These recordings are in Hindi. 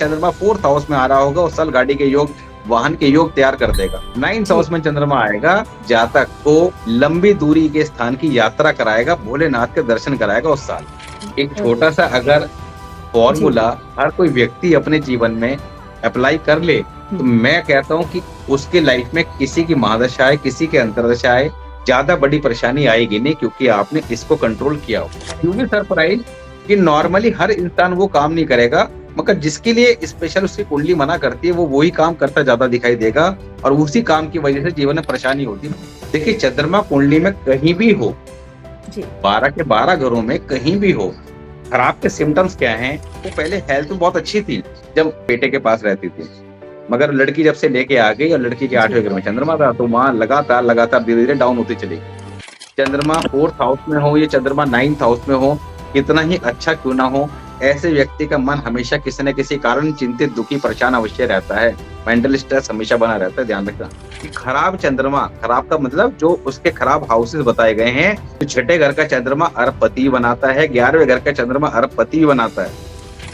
चंद्रमा 4th हाउस में आ रहा होगा, उस साल गाड़ी के योग, वाहन के योग तैयार कर देगा। 9th जी। हाउस में चंद्रमा आएगा, जातक को लंबी दूरी के स्थान की यात्रा कराएगा, भोलेनाथ के दर्शन कराएगा उस साल। एक छोटा सा अगर जी। फॉर्मूला हर कोई व्यक्ति अपने जीवन में अप्लाई कर ले, तो हुँ। मैं कहता हूँ कि उसके लाइफ में किसी की महादशा है, किसी की अंतर्दशा है, ज़्यादा बड़ी परेशानी आएगी नहीं, क्योंकि आपने इसको कंट्रोल किया हो। यू बी सरप्राइज़ कि नॉर्मली हर इंसान वो काम नहीं करेगा, मगर जिसके लिए स्पेशल उसकी कुंडली मना करती है, वो वही काम करता ज़्यादा दिखाई देगा और उसी काम की वजह से जीवन में परेशानी होती है। देखिए, चंद्रमा कुंडली में कहीं भी हो, जी। 12 के 12 घरों में कहीं भी हो, खराब के सिम्पटम्स क्या हैं? वो पहले हेल्थ में बहुत अच्छी थी, जब बेटे के पास रहती थी। मगर लड़की जब से लेके आ गई और लड़की के जी। 8वें घर में चंद्रमा था, तो वहाँ लगातार धीरे-धीरे डाउन होती चली गई। चंद्रमा 4th हाउस में हो, या चंद्रमा 9th हाउस में हो, कितना ही अच्छा क्यों ना हो, ऐसे व्यक्ति का मन हमेशा किसी न किसी कारण चिंतित, दुखी, परेशान अवश्य रहता है। मेंटल स्ट्रेस हमेशा बना रहता है, ध्यान रखना। कि खराब चंद्रमा, खराब का मतलब जो उसके खराब हाउसेस बताए गए हैं, तो छठे घर का चंद्रमा अरबपति बनाता है, 11वें घर का चंद्रमा अरबपति भी बनाता है।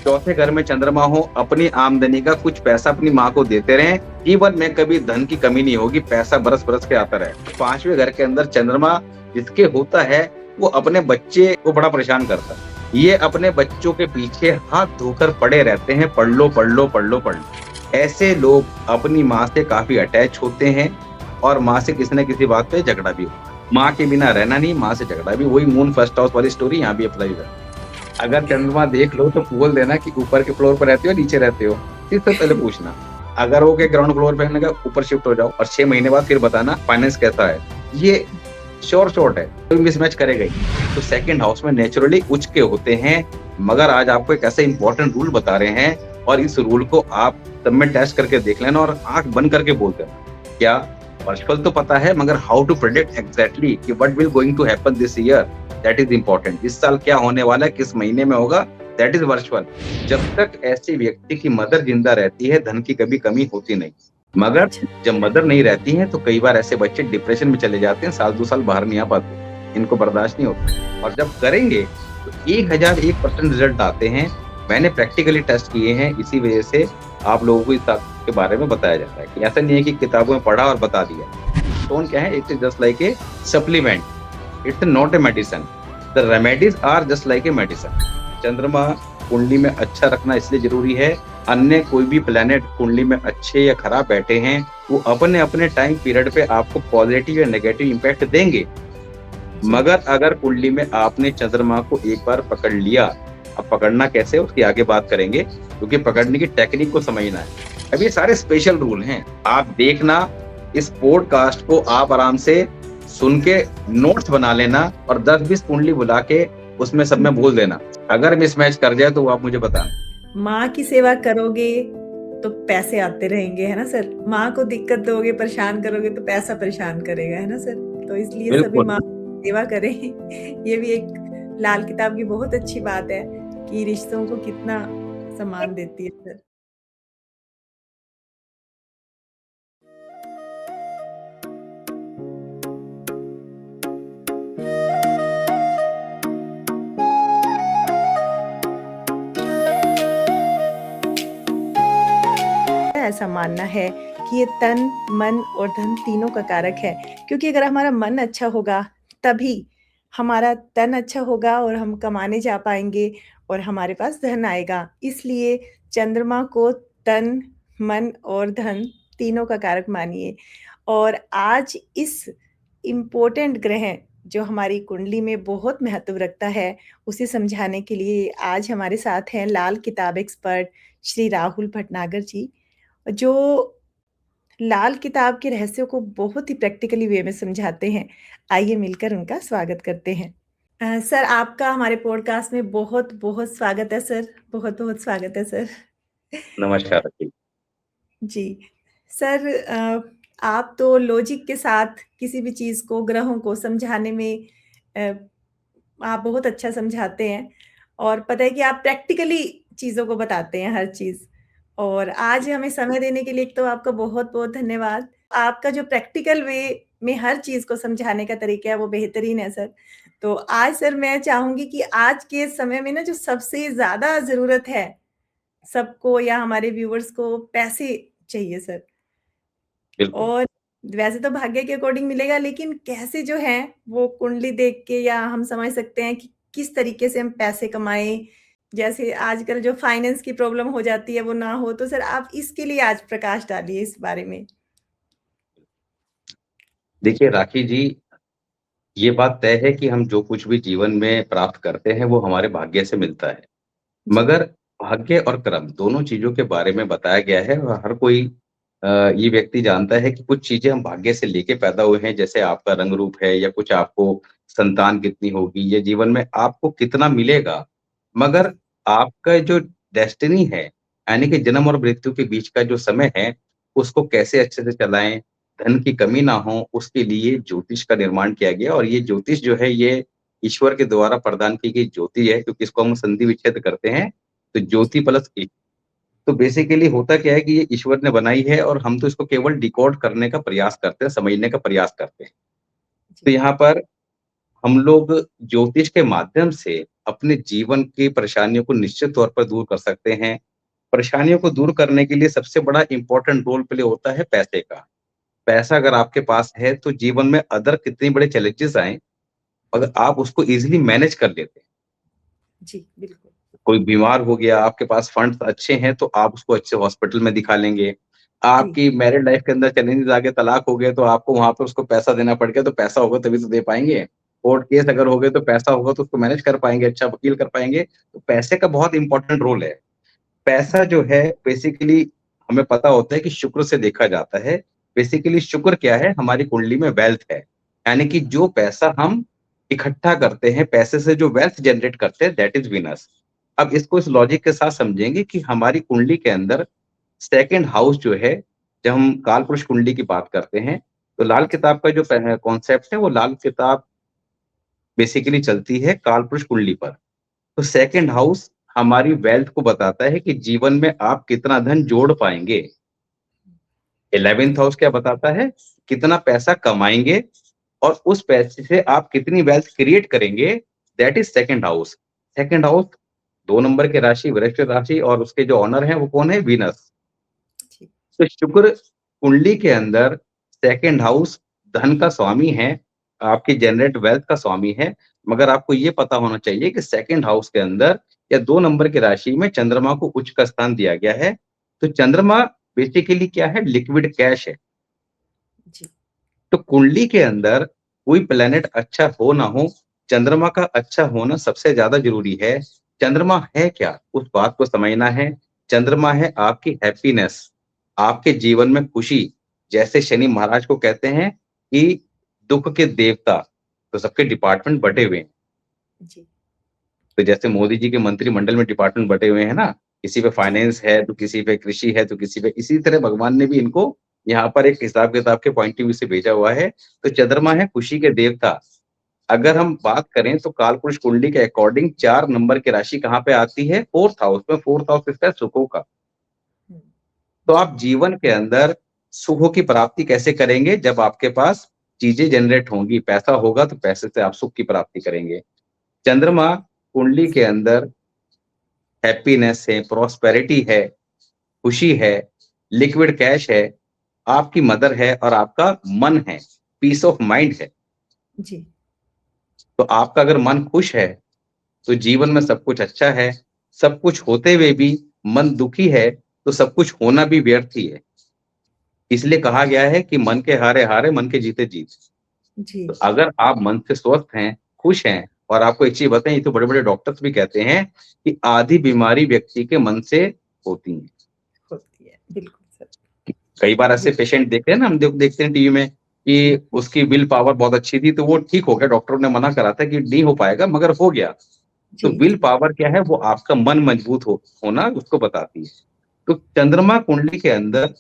चौथे घर में चंद्रमा हो, अपनी आमदनी का कुछ पैसा अपनी माँ को देते रहें, जीवन में कभी धन की कमी नहीं होगी, पैसा बरस-बरस के आता रहे। 5वें घर के अंदर चंद्रमा जिसके होता है, वो अपने बच्चे को बड़ा परेशान करता है। ये अपने बच्चों के पीछे हाथ धोकर पड़े रहते हैं, पढ़ लो, पढ़ लो, पढ़ लो, पढ़ लो। ऐसे लोग अपनी माँ से काफ़ी अटैच होते हैं और माँ से किसी न किसी बात पे झगड़ा भी होता है। माँ के बिना रहना नहीं, माँ से झगड़ा भी। वही मून फर्स्ट हाउस वाली स्टोरी यहाँ भी अप्लाई है। अगर चंद्रमा देख लो तो बोल देना कि ऊपर के फ्लोर पर रहते हो, नीचे रहते हो, इससे पहले पूछना। अगर हो के ग्राउंड फ्लोर पे, मैंने कहा ऊपर शिफ्ट हो जाओ, और 6 महीने बाद फिर बताना फाइनेंस कैसा है। ये श्योर शॉट है, कोई मिसमैच करेगा ही। तो सेकंड हाउस में नेचुरली उच्च के होते हैं, मगर आज आपको एक ऐसा इंपॉर्टेंट रूल बता रहे हैं, और इस रूल को आप सब में टेस्ट करके देख लेना और आँख बंद करके बोल देना। क्या वर्षफल तो पता है, मगर हाउ टू प्रेडिक्ट एग्जैक्टली कि what will going to happen this year, that is important. इस साल क्या होने वाला है, किस महीने में होगा, दैट इज वर्षफल। जब तक ऐसे व्यक्ति की मदर जिंदा रहती है, धन की कभी कमी होती नहीं। मगर अच्छा। जब मदर नहीं रहती हैं, तो कई बार ऐसे बच्चे डिप्रेशन में चले जाते हैं, साल 2 साल बाहर नहीं आ पाते, इनको बर्दाश्त नहीं होता। और जब करेंगे तो 1001% रिजल्ट आते हैं। मैंने प्रैक्टिकली टेस्ट किए हैं, इसी वजह से आप लोगों को इस बात के बारे में बताया जाता है। कि ऐसा नहीं है कि किताबों में पढ़ा और बता दिया। स्टोन क्या है, it is just like a supplement, it's not a medicine. The remedies are just like a medicine. चंद्रमा कुंडली में अच्छा रखना इसलिए जरूरी है, अन्य कोई भी प्लेनेट कुंडली में अच्छे या खराब बैठे हैं, वो अपने अपने टाइम पीरियड पे आपको पॉजिटिव या नेगेटिव इम्पैक्ट देंगे। जी। मगर अगर कुंडली में आपने चंद्रमा को एक बार पकड़ लिया, अब पकड़ना कैसे उसकी आगे बात करेंगे, क्योंकि पकड़ने की टेक्निक को समझना है। अब ये सारे स्पेशल रूल हैं, आप देखना, इस पॉडकास्ट को आप आराम से सुन के नोट्स बना लेना और 10-20 कुंडली बुला के उसमें सब में बोल देना। अगर मिसमैच कर जाए तो वो आप मुझे बताना। माँ की सेवा करोगे तो पैसे आते रहेंगे, है ना सर? माँ को दिक्कत दोगे, परेशान करोगे तो पैसा परेशान करेगा, है ना सर? तो इसलिए सभी बिल्कुल। माँ की सेवा करें। ये भी एक लाल किताब की बहुत अच्छी बात है कि रिश्तों को कितना सम्मान देती है सर। ऐसा मानना है कि ये तन, मन और धन तीनों का कारक है, क्योंकि अगर हमारा मन अच्छा होगा, तभी हमारा तन अच्छा होगा और हम कमाने जा पाएँगे और हमारे पास धन आएगा। इसलिए चंद्रमा को तन, मन और धन तीनों का कारक मानिए। और आज इस इम्पोर्टेंट ग्रह जो हमारी कुंडली में बहुत महत्व रखता है, उसे समझाने के लिए आज हमारे साथ हैं लाल किताब एक्सपर्ट श्री राहुल भटनागर जी। जो लाल किताब के रहस्यों को बहुत ही प्रैक्टिकली वे में समझाते हैं। आइए मिलकर उनका स्वागत करते हैं। सर आपका हमारे पॉडकास्ट में बहुत-बहुत स्वागत है सर। बहुत-बहुत स्वागत है सर। नमस्कार जी। जी। सर आप तो लॉजिक के साथ किसी भी चीज़ को, ग्रहों को समझाने में अ, आप बहुत अच्छा समझाते हैं और पता है कि आप प्रैक्टिकली चीज़ों को बताते हैं हर चीज़। और आज हमें समय देने के लिए एक तो आपका बहुत-बहुत धन्यवाद। आपका जो प्रैक्टिकल वे में हर चीज़ को समझाने का तरीका है वो बेहतरीन है सर। तो आज सर मैं चाहूँगी कि आज के समय में ना जो सबसे ज़्यादा ज़रूरत है सबको या हमारे व्यूअर्स को पैसे चाहिए सर। बिल्कुल। और वैसे तो भाग्य के अकॉर्डिंग मिलेगा, लेकिन कैसे जो है वो कुंडली देख के या हम समझ सकते हैं कि किस तरीके से हम पैसे कमाएँ। जैसे आजकल जो फाइनेंस की प्रॉब्लम हो जाती है वो ना हो, तो सर आप इसके लिए आज प्रकाश डालिए इस बारे में। देखिए राखी जी, ये बात तय है कि हम जो कुछ भी जीवन में प्राप्त करते हैं, वो हमारे भाग्य से मिलता है। जी, मगर भाग्य और कर्म दोनों चीज़ों के बारे में बताया गया है और हर कोई ये व्यक्ति जानता है कि कुछ चीज़ें हम भाग्य से लेके पैदा हुए हैं, जैसे आपका रंग रूप है या कुछ आपको संतान कितनी होगी या जीवन में आपको कितना मिलेगा। मगर जी, आपका जो डेस्टिनी है, यानी कि जन्म और मृत्यु के बीच का जो समय है, उसको कैसे अच्छे से चलाएँ, धन की कमी ना हो, उसके लिए ज्योतिष का निर्माण किया गया और ये ज्योतिष जो है, ये ईश्वर के द्वारा प्रदान की गई ज्योति है, क्योंकि इसको हम संधि विच्छेद करते हैं, तो ज्योति जी, प्लस एक। तो बेसिकली होता क्या है कि ये ईश्वर ने बनाई है और हम तो इसको केवल डिकोड करने का प्रयास करते हैं, समझने का प्रयास करते हैं। तो जी, यहाँ पर हम लोग ज्योतिष के माध्यम से अपने जीवन की परेशानियों को निश्चित तौर पर दूर कर सकते हैं। परेशानियों को दूर करने के लिए सबसे बड़ा इम्पोर्टेंट रोल प्ले होता है पैसे का। पैसा अगर आपके पास है, तो जीवन में अदर कितने बड़े चैलेंजेस आएँ, अगर आप उसको ईज़िली मैनेज कर लेते हैं। जी, बिल्कुल। कोई बीमार हो गया, आपके पास फंड्स अच्छे हैं, तो आप उसको अच्छे हॉस्पिटल में दिखा लेंगे। जी, आपकी मैरिड लाइफ़ के अंदर चैलेंजेज़ आ गए, तलाक हो गए, तो आपको वहाँ पे उसको पैसा देना पड़ गया, तो पैसा होगा तभी तो दे पाएँगे। कोर्ट केस जी, अगर हो गए, तो पैसा होगा तो उसको मैनेज कर पाएँगे, अच्छा वकील कर पाएँगे। तो पैसे का बहुत इम्पोर्टेंट रोल है। पैसा जी, जो है बेसिकली हमें पता होता है कि शुक्र से देखा जाता है। बेसिकली शुक्र क्या है? हमारी कुंडली में वेल्थ है। यानी कि जो पैसा हम इकट्ठा करते हैं, पैसे से जो वेल्थ जनरेट करते हैं दैट इज़ विनर्स। अब इसको इस लॉजिक के साथ समझेंगे कि हमारी कुंडली के अंदर सेकंड हाउस जो है, जब हम कालपुरुष कुंडली की बात करते हैं, तो लाल जी, किताब का जो कॉन्सेप्ट है वो लाल किताब बेसिकली चलती है कालपुरुष कुंडली पर। तो सेकंड हाउस हमारी वेल्थ को बताता है कि जीवन में आप कितना धन जोड़ पाएँगे। 11th जी, हाउस क्या बताता है? कितना पैसा कमाएँगे और उस पैसे से आप कितनी वेल्थ क्रिएट करेंगे, that is second house. Second house 2 number की राशि वृश्चिक राशि और उसके जो ओनर हैं वो कौन है? वीनस। जी, तो शुक्र कुंडली के अंदर सेकंड हाउस धन का स्वामी है, आपकी जनरेट वेल्थ का स्वामी है, मगर आपको ये पता होना चाहिए कि सेकंड हाउस के अंदर या 2 नंबर की राशि में चंद्रमा को उच्च का स्थान दिया गया है। तो चंद्रमा बेसिकली क्या है? लिक्विड कैश है। जी, तो कुंडली के अंदर कोई प्लैनेट अच्छा हो ना हो, चंद्रमा का अच्छा होना सबसे ज़्यादा ज़रूरी है। चंद्रमा है क्या? उस बात को समझना है। चंद्रमा है आपकी हैप्पीनेस, आपके जीवन में खुशी। जैसे शनि महाराज को कहते हैं कि दुःख के देवता, तो सबके डिपार्टमेंट बँटे हुए हैं। जी, तो जैसे मोदी जी के मंत्रिमंडल में डिपार्टमेंट बँटे हुए हैं ना, किसी पे जी, फाइनेंस है, तो किसी पे कृषि है, तो किसी पे इसी तरह भगवान ने भी इनको यहाँ पर एक हिसाब-किताब के पॉइंट ऑफ व्यू से भेजा हुआ है। तो चंद्रमा जी, है खुशी के देवता। अगर हम बात करें तो कालपुरुष कुंडली के अकॉर्डिंग 4 नंबर की राशि कहाँ पे आती है? 4th हाउस में। 4th हाउस किसका है? सुखों का। हुँ, तो जी, आप जीवन के अंदर सुखों की प्राप्ति कैसे करेंगे? जब आपके पास चीज़ें जनरेट होंगी, पैसा होगा तो पैसे से आप सुख की प्राप्ति करेंगे। चंद्रमा कुंडली के अंदर हैप्पीनेस है, प्रॉस्पेरिटी है, खुशी है, लिक्विड कैश है, आपकी मदर है और आपका मन है, पीस ऑफ माइंड है। जी, तो आपका अगर मन खुश है, तो जीवन में सब कुछ अच्छा है। सब कुछ होते हुए भी मन दुखी है, तो सब कुछ होना भी व्यर्थ ही है। इसलिए कहा गया है कि मन के हारे हारे, मन के जीते जीत। जी, तो अगर आप मन से स्वस्थ हैं, खुश हैं और आपको एक चीज़ बताएँ, ये तो बड़े-बड़े डॉक्टर्स भी कहते हैं कि आधी बीमारी व्यक्ति के मन से होती है। होती है। बिल्कुल सर, कई बार ऐसे बिल पेशेंट देखे हैं ना, हम देखते हैं टीवी में कि उसकी विल पावर बहुत अच्छी थी, तो वो ठीक हो गया, डॉक्टरों ने मना करा था कि नहीं हो पाएगा, मगर हो गया। तो जी, विल जी, पावर क्या है? वो आपका मन मजबूत होना उसको बताती है। तो चंद्रमा कुंडली के अंदर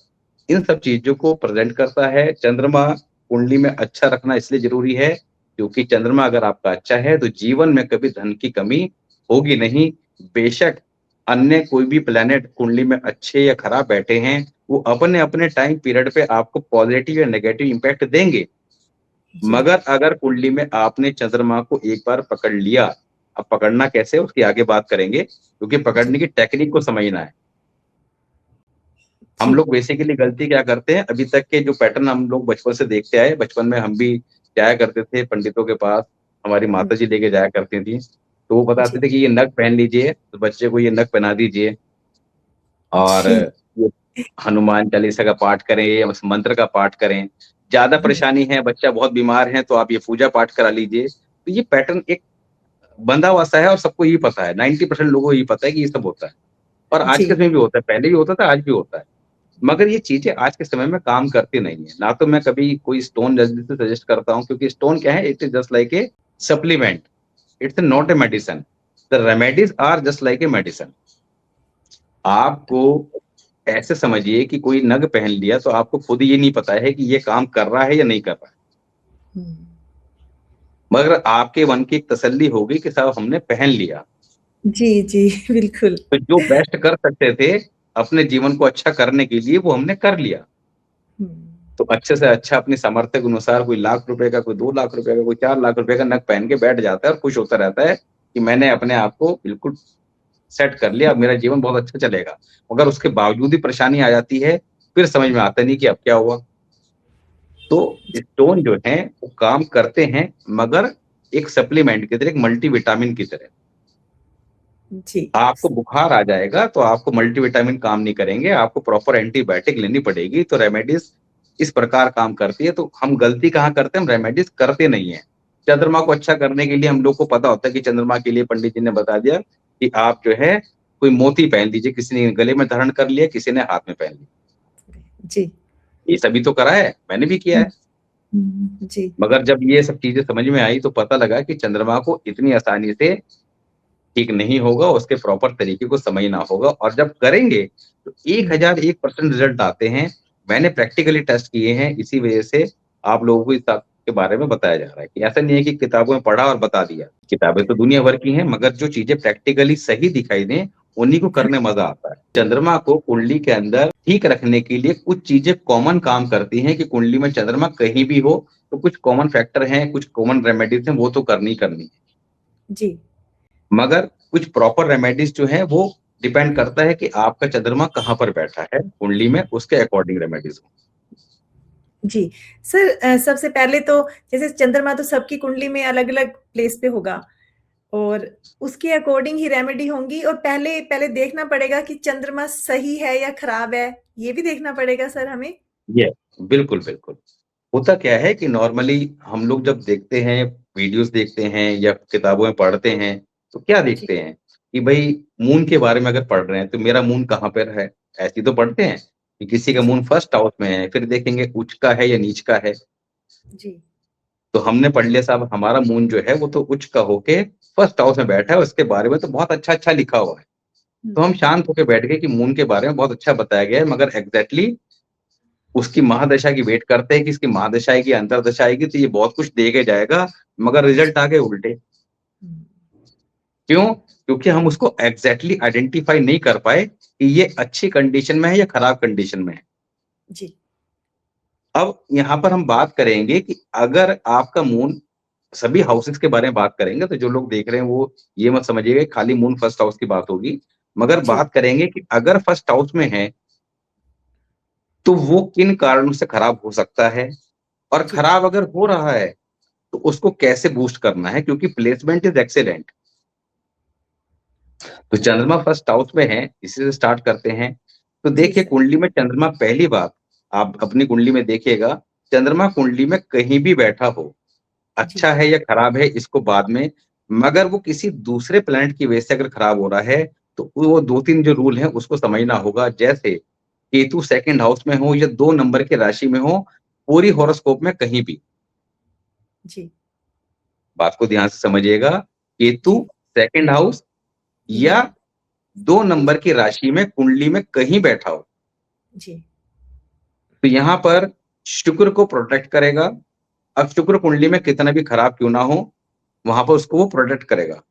इन सब चीज़ों को प्रेज़ेंट करता है। चंद्रमा कुंडली में अच्छा रखना इसलिए ज़रूरी है, क्योंकि चंद्रमा अगर आपका अच्छा है, तो जीवन में कभी धन की कमी होगी नहीं। बेशक अन्य कोई भी प्लैनेट कुंडली में अच्छे या खराब बैठे हैं, वो अपने-अपने टाइम पीरियड पे आपको पॉज़िटिव या नेगेटिव इम्पैक्ट देंगे। जी, मगर अगर कुंडली में आपने चंद्रमा को एक बार पकड़ लिया, अब पकड़ना कैसे है उसकी आगे बात करेंगे, क्योंकि जी, पकड़ने की टेक्निक को समझना है। हम जी। लोग बेसिकली गलती क्या करते हैं, अभी तक के जो पैटर्न हम लोग बचपन से देखते आए, बचपन में हम भी जाया करते थे पंडितों के पास, हमारी हुँ, माताजी लेके जाया करती थी। तो वो बताते जी, थे कि ये नग पहन लीजिए, तो बच्चे को ये नग पहना दीजिए और जी। ये हनुमान चालीसा का पाठ करें या उस मंत्र का पाठ करें। ज़्यादा हुँ, परेशानी है, बच्चा बहुत बीमार है, तो आप ये पूजा पाठ करा लीजिए। तो ये पैटर्न एक बंधा हुआ सा है और सबको यही पता है, 90% लोगों को यही पता है कि ये सब होता है और आज के जी, समय भी होता है, पहले भी होता था, आज भी होता है। मगर ये चीज़ें आज के समय में काम करती नहीं है। ना तो मैं कभी कोई स्टोन जल्दी से सजेस्ट करता हूँ क्योंकि स्टोन क्या है, it is just like a supplement, it's not a medicine. The remedies are just like a medicine. आपको ऐसे समझिए कि कोई नग पहन लिया तो आपको खुद ये नहीं पता है कि ये काम कर रहा है या नहीं कर रहा है। हुँ। मगर आपके मन की एक तसल्ली होगी कि साहब हमने पहन लिया। जी, जी, बिल्कुल। तो जो बेस्ट कर सकते थे, अपने जीवन को अच्छा करने के लिए वो हमने कर लिया। हुँ, तो अच्छे से अच्छा अपनी सामर्थ्य के अनुसार कोई लाख रुपए का, कोई 2 लाख रुपए का, कोई 4 लाख रुपए का नग पहन के बैठ जाता है और खुश होता रहता है कि मैंने अपने आप को बिल्कुल सेट कर लिया, अब मेरा जीवन बहुत अच्छा चलेगा। मगर उसके बावजूद भी परेशानी आ जाती है, फिर समझ में आता नहीं कि अब क्या हुआ? तो स्टोन जो हैं, वो काम करते हैं, मगर एक सप्लीमेंट की तरह, एक मल्टीविटामिन की तरह। जी, आपको बुखार आ जाएगा, तो आपको मल्टीविटामिन काम नहीं करेंगे, आपको प्रॉपर एंटीबायोटिक लेनी पड़ेगी, तो रेमेडीज़ इस प्रकार काम करती है। तो हम गलती कहाँ करते हैं, हम रेमेडीज़ करते नहीं हैं। चंद्रमा को अच्छा करने के लिए हम लोग को पता होता है कि चंद्रमा के लिए पंडित जी ने बता दिया कि आप जो है, कोई मोती पहन लीजिए, किसी ने गले में धारण कर लिया, किसी ने हाथ में पहन लिया। जी। ये सभी तो करा है, मैंने भी किया हुँ, है। हुँ, जी, मगर जब ये सब चीज़ें समझ में आई, तो पता लगा कि चंद्रमा को इतनी आसानी से ठीक नहीं होगा, उसके प्रॉपर तरीके को समझना होगा और जब करेंगे, तो हुँ, 1001% रिज़ल्ट आते हैं। मैंने प्रैक्टिकली टेस्ट किए हैं, इसी वजह से आप लोगों को इस बात के बारे में बताया जा रहा है कि ऐसा नहीं है कि किताबों में पढ़ा और बता दिया। किताबें तो दुनिया भर की हैं, मगर जो चीज़ें प्रैक्टिकली सही दिखाई दें, उन्हीं को करने मज़ा आता है। चंद्रमा को कुंडली के अंदर ठीक रखने के लिए कुछ चीज़ें कॉमन काम करती हैं कि कुंडली में चंद्रमा कहीं भी हो, तो कुछ कॉमन फैक्टर हैं, कुछ कॉमन रेमेडीज़ हैं, वो तो करनी ही करनी है। जी, मगर कुछ प्रॉपर रेमेडीज़ जो हैं वो डिपेंड करता है कि आपका चंद्रमा कहाँ पर बैठा है कुंडली में, उसके अकॉर्डिंग रेमेडीज़ हों। जी। सर सबसे पहले तो जैसे चंद्रमा तो सबकी कुंडली में अलग-अलग प्लेस पे होगा और उसके अकॉर्डिंग ही रेमेडी होंगी और पहले पहले देखना पड़ेगा कि चंद्रमा सही है या खराब है, ये भी देखना पड़ेगा सर हमें? बिल्कुल, बिल्कुल। होता क्या है कि नॉर्मली हम लोग जब देखते हैं, वीडियोज़ देखते हैं या किताबों में पढ़ते हैं, तो क्या जी, देखते हैं कि भई मून के बारे में अगर पढ़ रहे हैं, तो मेरा मून कहाँ पर है? ऐसे ही तो पढ़ते हैं कि किसी का जी, मून फर्स्ट हाउस में है, फिर देखेंगे उच्च का है या नीच का है। जी, तो हमने पढ़ लिया साहब हमारा मून जो है वो तो उच्च का होके फर्स्ट हाउस में बैठा है, उसके बारे में तो बहुत अच्छा-अच्छा लिखा हुआ है। हुँ, तो हम शांत होके बैठ गए कि मून के बारे में बहुत अच्छा बताया गया है, मगर एग्ज़ैक्टली उसकी महादशा की वेट करते हैं कि इसकी महादशा आएगी, अंतर्दशा आएगी तो ये बहुत कुछ दे के जाएगा, मगर रिज़ल्ट आ गए उल्टे। हुँ, क्यों? क्योंकि हम उसको एग्ज़ैक्टली आइडेंटिफ़ाई नहीं कर पाए कि ये अच्छी कंडीशन में है या खराब कंडीशन में है। जी, अब यहाँ पर हम बात करेंगे कि अगर आपका मून सभी हाउसेज़ के बारे में बात करेंगे, तो जो लोग देख रहे हैं वो ये मत समझिएगा कि खाली मून फर्स्ट हाउस की बात होगी। मगर जी, बात करेंगे कि अगर फर्स्ट हाउस में है, तो वो किन कारणों से खराब हो सकता है? और जी, खराब अगर हो रहा है, तो उसको कैसे बूस्ट करना है? क्योंकि प्लेसमेंट इज़ एक्सीलेंट। तो चंद्रमा फर्स्ट हाउस में है, इसी से स्टार्ट करते हैं। तो जी देखिए सर, कुंडली में चंद्रमा पहली बात, आप अपनी कुंडली में देखिएगा, चंद्रमा कुंडली में कहीं भी बैठा हो, जी, अच्छा है या खराब है इसको बाद में, मगर वो किसी दूसरे प्लैनेट की वजह से अगर खराब हो रहा है, तो वो 2-3 जो रूल हैं उसको समझना होगा। जैसे केतु सेकंड हाउस में हो या 2 नंबर की राशि में हो, पूरी हॉरोस्कोप में कहीं भी, जी, बात को ध्यान से समझिएगा, केतु जी, सेकंड हाउस या या 2 दूस नंबर की राशि में कुंडली में कहीं बैठा हो, जी, तो यहाँ पर शुक्र को प्रोटेक्ट करेगा। अब शुक्र कुंडली में कितना भी खराब क्यों ना हो, वहाँ पर उसको वो प्रोटेक्ट करेगा।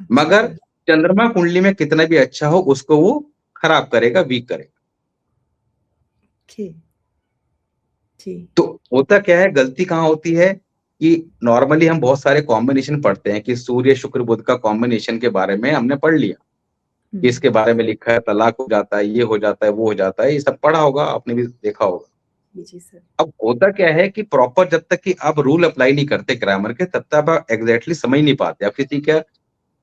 अच्छा मगर सर, चंद्रमा कुंडली में कितना भी अच्छा हो, उसको वो खराब करेगा, वीक करेगा। ओके, जी, तो होता क्या है, गलती कहाँ होती है कि नॉर्मली हम बहुत सारे कॉम्बिनेशन पढ़ते हैं कि सूर्य, शुक्र, बुध का कॉम्बिनेशन के बारे में हमने पढ़ लिया। हुँ, कि इसके बारे में लिखा है, तलाक हो जाता है, ये हो जाता है, वो हो जाता है, ये सब पढ़ा होगा, आपने भी देखा होगा। जी, जी सर। अब होता क्या है कि प्रॉपर जब तक कि आप रूल अप्लाई नहीं करते ग्रामर के, तब तक आप एग्ज़ैक्टली समझ नहीं पाते। अब किसी का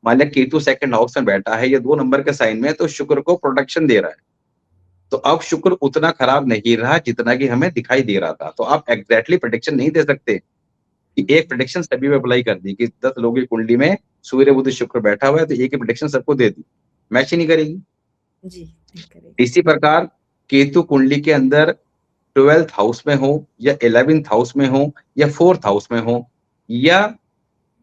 मान लिया केतु 2nd हाउस में बैठा है, ये 2 नंबर के साइन में है, तो शुक्र को प्रोटेक्शन दे रहा है। तो अब शुक्र उतना खराब नहीं रहा जितना कि हमें दिखाई दे रहा था। तो आप एग्ज़ैक्टली प्रेडिक्शन नहीं दे सकते कि एक हुँ, प्रेडिक्शन सभी पे अप्लाई कर दी कि 10 लोगों की कुंडली में सूर्य, बुध, शुक्र बैठा हुआ है, तो एक ही प्रेडिक्शन सबको दे दी। मैच ही नहीं करेगी। जी, नहीं करेगी। इसी प्रकार केतु कुंडली के अंदर 12th हाउस में हो या 11th हाउस में हो या 4th हाउस में हो या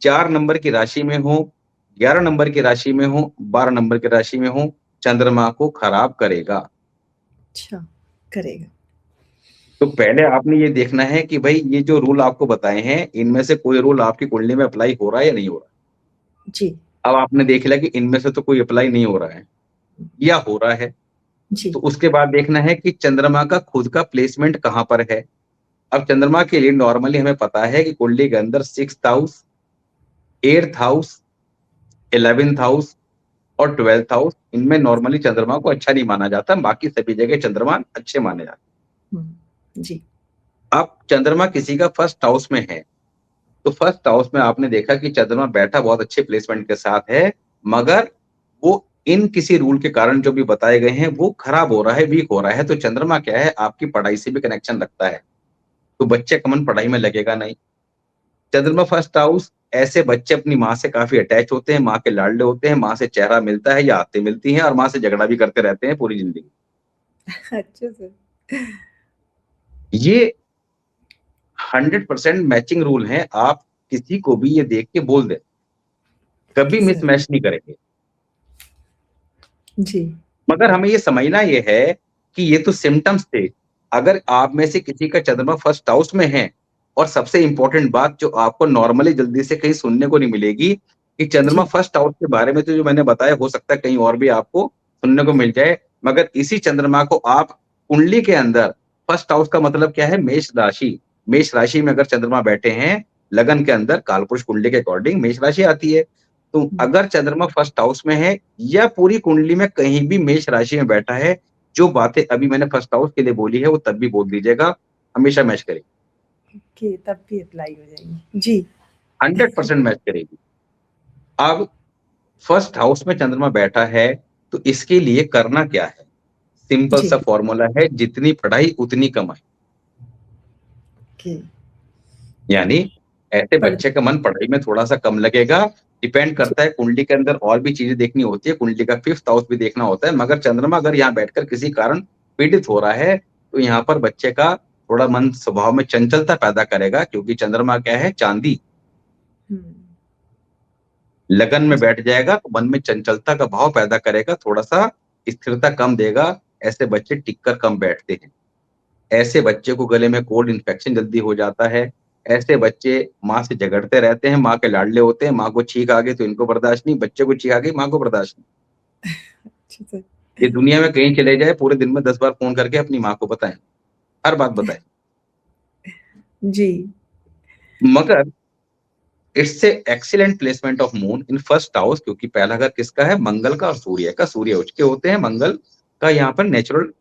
4 नंबर की राशि में हो, 11 नंबर की राशि में हो, 12 नंबर की राशि में हो, चंद्रमा को खराब करेगा। अच्छा, करेगा। तो पहले आपने ये देखना है कि भई ये जो रूल आपको बताए हैं, इनमें से कोई रूल आपकी कुंडली में अप्लाई हो रहा है या नहीं हो रहा है? जी, अब आपने देख लिया कि इनमें से तो कोई अप्लाई नहीं हो रहा है या हो रहा है, तो जी, उसके बाद देखना है कि चंद्रमा का खुद का प्लेसमेंट कहाँ पर है। अब चंद्रमा के लिए नॉर्मली हमें पता है कि कुंडली के अंदर 6th house, 8th house, 11th house और 12th हाउस, इनमें नॉर्मली चंद्रमा को अच्छा नहीं माना जाता, बाकी सभी जगह चंद्रमा अच्छे माने जाते हुँ, जी, हैं। अब चंद्रमा किसी का 1st हाउस में है, तो 1st हाउस में आपने देखा कि चंद्रमा बैठा बहुत अच्छे प्लेसमेंट के साथ है, मगर वो इन किसी रूल के कारण जो भी बताए गए हैं, वो खराब हो रहा है, वीक हो रहा है। तो चंद्रमा क्या है, आपकी पढ़ाई से भी कनेक्शन रखता है, तो बच्चे का मन पढ़ाई में लगेगा नहीं। चंद्रमा फर्स्ट हाउस, ऐसे बच्चे अपनी माँ से काफ़ी अटैच होते हैं, माँ के लाडले होते हैं, माँ से चेहरा मिलता है या आत्ते मिलती हैं और माँ से झगड़ा भी करते रहते हैं पूरी ज़िंदगी। अच्छा सर। ये 100% मैचिंग रूल हैं, आप किसी को भी ये देख के बोल दें, कभी ओके सर। मिसमैच नहीं करेंगे। जी, मगर हमें ये समझना ये है कि ये तो सिम्पटम्स थे। अगर आप में से किसी का चंद्रमा फर्स्ट हाउस में है और सबसे इम्पोर्टेंट बात जो आपको नॉर्मली जल्दी से कहीं सुनने को नहीं मिलेगी कि चंद्रमा जी, फर्स्ट हाउस के बारे में तो जो मैंने बताया हो सकता है कहीं और भी आपको सुनने को मिल जाए। मगर इसी चंद्रमा को आप कुंडली के अंदर फर्स्ट हाउस का मतलब क्या है? मेष राशि। मेष राशि में अगर चंद्रमा बैठे हैं, लगन के अंदर कालपुरुष कुंडली के अकॉर्डिंग मेष राशि आती है। तो हुँ, अगर चंद्रमा फर्स्ट हाउस में है या पूरी कुंडली में कहीं भी मेष राशि में बैठा है, जो बातें अभी मैंने फर्स्ट हाउस के लिए बोली है, वो तब भी बोल दीजिएगा, हमेशा मैच करेगी, ओके तब भी अप्लाई हो जाएगी। जी, 100% मैच करेगी। अब फर्स्ट हाउस में चंद्रमा बैठा है, तो इसके लिए करना क्या है? सिंपल सा जी, फॉर्मूला है, जितनी पढ़ाई उतनी कमाई। ओके। यानी ऐसे पढ़ बच्चे का मन पढ़ाई में थोड़ा-सा कम लगेगा, डिपेंड जी, करता है कुंडली के अंदर और भी चीज़ें देखनी होती है, कुंडली का 5th हाउस भी देखना होता है, मगर चंद्रमा अगर यहाँ बैठकर किसी कारण पीड़ित हो रहा है, तो यहाँ पर बच्चे का थोड़ा मन स्वभाव में चंचलता पैदा करेगा क्योंकि चंद्रमा क्या है चाँदी, हुँ, लगन में जी, बैठ जाएगा तो मन में चंचलता का भाव पैदा करेगा, थोड़ा-सा स्थिरता कम देगा, ऐसे बच्चे टिक कर कम बैठते हैं। ऐसे बच्चे को गले में कोल्ड इन्फेक्शन जल्दी हो जाता है। ऐसे बच्चे माँ से झगड़ते रहते हैं, माँ के लाडले होते हैं, माँ को छींक आ गई तो इनको बर्दाश्त नहीं, बच्चे को छींक आ गई, माँ को बर्दाश्त नहीं। अच्छा सर। ये दुनिया में कहीं चले जाए, पूरे दिन में 10 बार फ़ोन करके अपनी माँ को बताएँ, हर बात बताएँ। जी, मगर it's a excellent placement of moon in first house क्योंकि पहला घर किसका है? मंगल का और सूर्य का। सूर्य उच्च के होते हैं, मंगल का यहाँ पर नेचुरल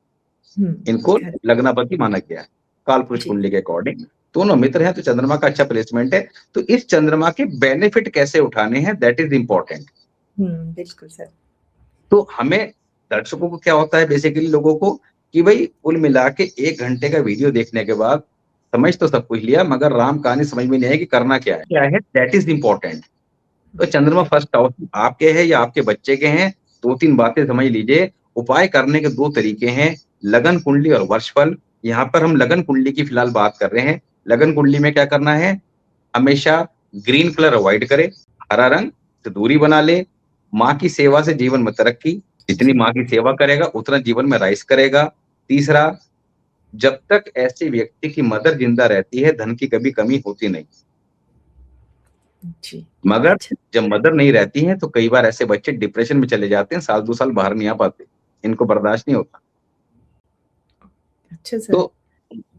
हुँ, इनको घर लग्नापति माना गया है, कालपुरुष जी, कुंडली के अकॉर्डिंग। दोनों मित्र हैं तो चंद्रमा का अच्छा प्लेसमेंट है। तो इस चंद्रमा के बेनिफिट कैसे उठाने हैं दैट इज़ इम्पोर्टेंट। हुँ, बिल्कुल सर। तो हमें दर्शकों को क्या होता है बेसिकली लोगों को कि भई कुल मिला के 1 घंटे का वीडियो देखने के बाद समझ तो सब कुछ लिया मगर राम कहानी समझ में नहीं आई कि करना क्या है? क्या है दैट इज़ इम्पोर्टेंट। तो चंद्रमा फर्स्ट हाउस आपके हैं या आपके बच्चे के हैं, 2-3 बातें समझ लीजिए। उपाय करने के 2 तरीके हैं, लगन कुंडली और वर्षफल। यहाँ पर हम लगन कुंडली की फिलहाल बात कर रहे हैं। लगन कुंडली में क्या करना है? हमेशा ग्रीन कलर अवॉइड करें, हरा रंग से दूरी बना लें, माँ की सेवा से जीवन में तरक्की, जितनी जी, माँ की सेवा करेगा उतना जीवन में राइज़ करेगा। तीसरा, जब तक ऐसे व्यक्ति की मदर ज़िंदा रहती है, धन की कभी कमी होती नहीं। जी, मगर अच्छा, जब मदर नहीं रहती हैं, तो कई बार ऐसे बच्चे डिप्रेशन में चले जाते हैं, साल 2 साल बाहर नहीं आ पाते। इनको बर्दाश्त नहीं होता। अच्छा सर। तो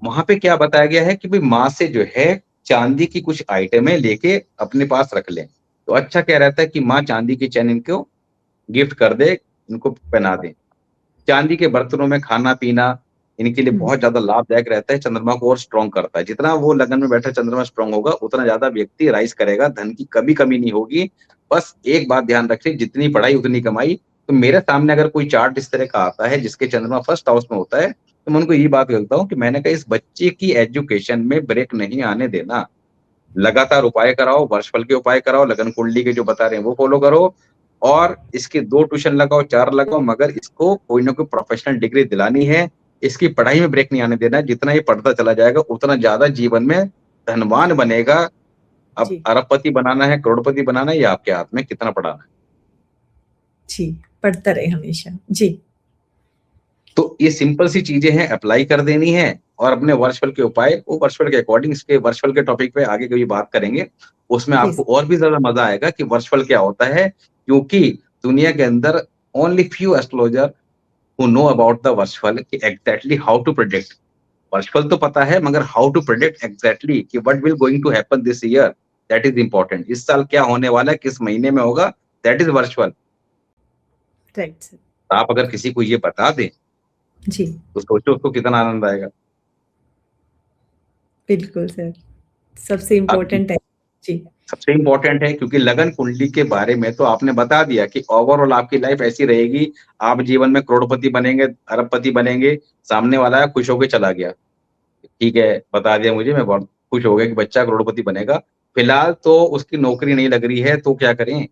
वहाँ पे क्या बताया गया है कि भई माँ से जो है चाँदी की कुछ आइटमें लेके अपने पास रख लें। तो अच्छा क्या रहता है कि माँ चाँदी की चेन इनको गिफ्ट कर दे, इनको पहना दें। चांदी के बर्तनों में खाना-पीना इनके लिए हुँ, बहुत ज़्यादा लाभदायक रहता है, चंद्रमा को और स्ट्रॉन्ग करता है। जितना वो लगन में बैठा चंद्रमा स्ट्रॉन्ग होगा, उतना ज़्यादा व्यक्ति राइज़ करेगा, धन की कभी कमी नहीं होगी। बस एक बात ध्यान रखें, जितनी पढ़ाई उतनी कमाई। तो मेरे सामने अगर कोई चार्ट इस तरह का आता है जिसके चंद्रमा फर्स्ट हाउस में होता है, तो मैं उनको यही बात बोलता हूँ कि मैंने कहा इस बच्चे की एजुकेशन में ब्रेक नहीं आने देना। लगातार उपाय कराओ, वर्षफल के उपाय कराओ, लगन कुंडली के जो बता रहे हैं वो फ़ॉलो करो और इसके 2 ट्यूशन लगाओ, 4 लगाओ, मगर इसको कोई ना कोई प्रोफ़ेशनल डिग्री दिलानी है। इसकी पढ़ाई में ब्रेक नहीं आने देना है। जितना ये पढ़ता चला जाएगा, उतना ज़्यादा जीवन में धनवान बनेगा। अब जी, अरबपति बनाना है, करोड़पति बनाना है, ये आपके हाथ में कितना पढ़ाना है। जी, पढ़ता रहे हमेशा। जी, तो ये सिंपल सी चीज़ें हैं, अप्लाई कर देनी है और अपने वर्षफल के उपाय वो वर्षफल के अकॉर्डिंग इसके वर्षफल के टॉपिक पे आगे कभी बात करेंगे। उसमें जी, आपको और भी ज़्यादा मज़ा आएगा कि वर्षफल क्या होता है, क्योंकि दुनिया के अंदर only few astrologer who know about the वर्षफल कि एग्ज़ैक्टली हाउ टू प्रेडिक्ट। वर्षफल तो पता है मगर हाउ टू प्रेडिक्ट एग्ज़ैक्टली कि what will going to happen this year, that is important. इस साल क्या होने वाला है, किस महीने में होगा, दैट इज़ वर्षफल। Right sir. आप अगर किसी को ये बता दें, जी, तो सोचो उसको कितना आनंद आएगा। बिल्कुल सर, सबसे अब इम्पोर्टेंट है। जी, सबसे इम्पोर्टेंट है क्योंकि लगन कुंडली के बारे में तो आपने बता दिया कि ओवरऑल आपकी लाइफ ऐसी रहेगी, आप जीवन में करोड़पति बनेंगे, अरबपति बनेंगे, सामने वाला है खुश होके चला गया। ठीक है, बता दिया मुझे, मैं बहुत खुश हो गया कि बच्चा करोड़पति बनेगा। फिलहाल तो उसकी नौकरी नहीं लग रही है, तो क्या करें?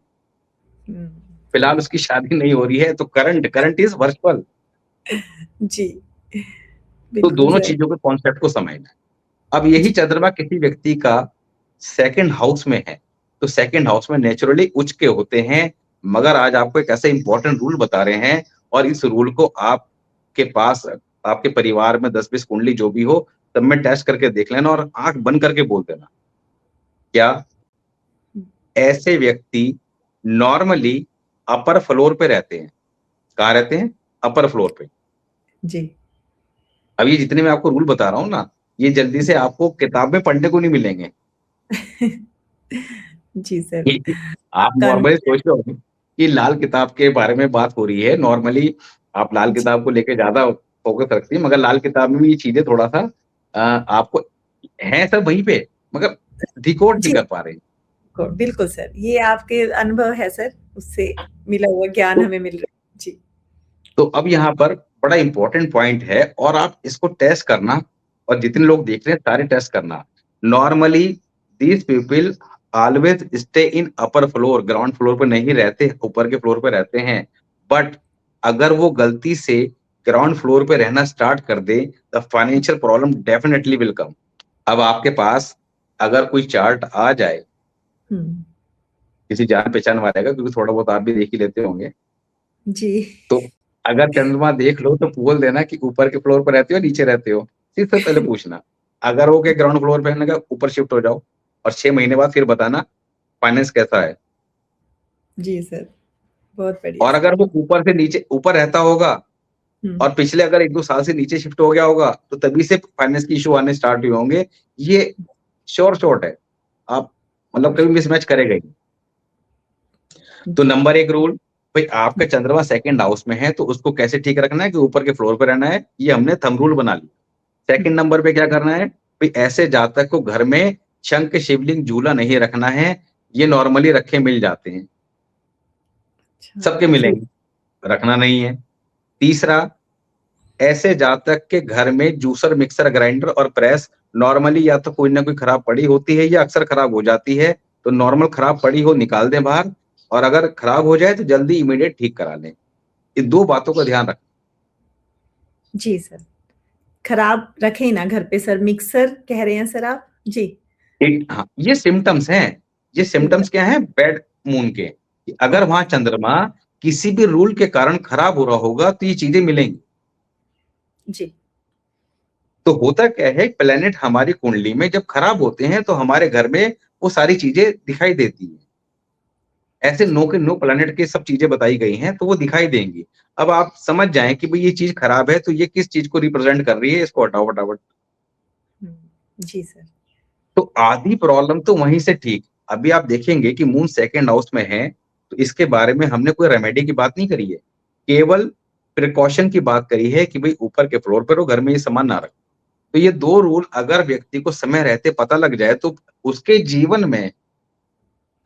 हुँ, फिलहाल उसकी शादी नहीं हो रही है, तो करंट करंट इज़ वर्चुअल। जी, तो बिल्कुल दोनों सर। चीज़ों के कॉन्सेप्ट को समझना है। अब यही जी, चंद्रमा किसी व्यक्ति का सेकंड हाउस में है, तो सेकंड हाउस में नेचुरली उच्च के होते हैं, मगर आज आपको एक ऐसा इंपॉर्टेंट रूल बता रहे हैं और इस रूल को आपके पास आपके परिवार में 10-20 कुंडली जो भी हो, सब में टेस्ट करके देख लेना और आँख बंद करके बोल देना। क्या हुँ, ऐसे व्यक्ति नॉर्मली अपर फ्लोर पे रहते हैं? कहाँ रहते हैं? अपर फ्लोर पे। जी, अब ये जितने मैं आपको रूल बता रहा हूँ ना, ये जल्दी से जी। आपको किताब में पढ़ने को नहीं मिलेंगे। जी सर, कि आप नॉर्मली कॉन्फिडेंट सोच रहे होंगे कि लाल किताब के बारे में बात हो रही है। नॉर्मली आप लाल जी, किताब को लेके ज़्यादा फ़ोकस रखती हैं, मगर लाल किताब में भी ये चीज़ें थोड़ा-सा आपको हैं सब वहीं पे, मगर डिकोड नहीं जी, कर पा रहे हैं। बिल्कुल सर, ये आपके अनुभव है सर, उससे मिला हुआ ज्ञान तो हमें मिल रहा है। जी, तो अब यहाँ पर बड़ा इम्पोर्टेंट पॉइंट है और आप इसको टेस्ट करना और जितने लोग देख रहे हैं सारे टेस्ट करना। Normally these people always stay in upper floor, ground floor पे नहीं रहते, ऊपर के फ्लोर पे रहते हैं। बट अगर वो गलती से ग्राउंड फ्लोर पे रहना स्टार्ट कर दें, the financial problem definitely will come. अब आपके पास अगर कोई चार्ट आ जाए, हुँ, किसी जान-पहचान वाले का, क्योंकि थोड़ा बहुत आप भी देख ही लेते होंगे। जी, तो अगर चंद्रमा देख लो तो बोल देना कि ऊपर के फ्लोर पे रहते हो, नीचे रहते हो? सबसे पहले पूछना। अगर वो कहे ग्राउंड फ्लोर पे है, मैंने कहा ऊपर शिफ्ट हो जाओ और 6 महीने बाद फिर बताना फाइनेंस कैसा है? जी सर, बहुत बढ़िया और सर। अगर वो ऊपर से नीचे ऊपर रहता होगा हुँ, और पिछले अगर 1-2 साल से नीचे शिफ्ट हो गया होगा, तो तभी से फाइनेंस के इश्यू आने स्टार्ट हुए होंगे। ये श्योर शॉट है। आप मतलब कभी मिसमैच करेगा ही नहीं। तो जी, नंबर 1 रूल, भई आपका हुँ, चंद्रमा सेकंड हाउस में है, तो उसको कैसे ठीक रखना है कि ऊपर के फ्लोर पे रहना है, ये हमने थंब रूल बना लिया। हुँ, सेकंड नंबर पे क्या करना है, भई ऐसे जातक को घर में शंख, शिवलिंग, झूला नहीं रखना है, ये नॉर्मली रखे मिल जाते हैं, अच्छा, सबके जी, मिलेंगे, रखना नहीं है। तीसरा, ऐसे जातक के घर में जूसर, मिक्सर, ग्राइंडर और प्रेस नॉर्मली या तो कोई ना कोई खराब पड़ी होती है या अक्सर खराब हो जाती है, तो नॉर्मल खराब पड़ी हो निकाल दें बाहर और अगर खराब हो जाए तो जल्दी इमीडिएट ठीक करा लें। इन 2 बातों का ध्यान रखें। जी सर। खराब रखें ना घर पे सर, मिक्सर कह रहे हैं सर आप? जी, एक हाँ, ये सिम्पटम्स हैं। ये सिम्पटम सिम्पटम्स क्या हैं बैड मून के, कि अगर वहाँ ओके, चंद्रमा किसी भी रूल के कारण खराब हो रहा होगा तो ये चीज़ें मिलेंगी। जी, तो होता क्या है प्लैनेट हमारी कुंडली में जब खराब होते हैं तो हमारे घर में वो सारी चीज़ें दिखाई देती हैं। ऐसे जी, नो के नो प्लैनेट की सब चीज़ें बताई गई हैं तो वो दिखाई देंगी। अब आप समझ जाएँ कि भई ये चीज़ खराब है तो ये किस चीज़ को रिप्रेज़ेंट कर रही है, इसको हटाओ फटाफट। हुँ, जी सर, तो आधी प्रॉब्लम तो वहीं से ठीक। अभी आप देखेंगे कि मून सेकंड हाउस में है, तो इसके बारे में हमने कोई रेमेडी की बात नहीं करी है। केवल प्रिकॉशन की बात करी है कि भाई ऊपर के फ्लोर पर हो, घर में ये सामान ना रखो। तो ये 2 रूल अगर व्यक्ति को समय रहते पता लग जाए तो उसके जीवन में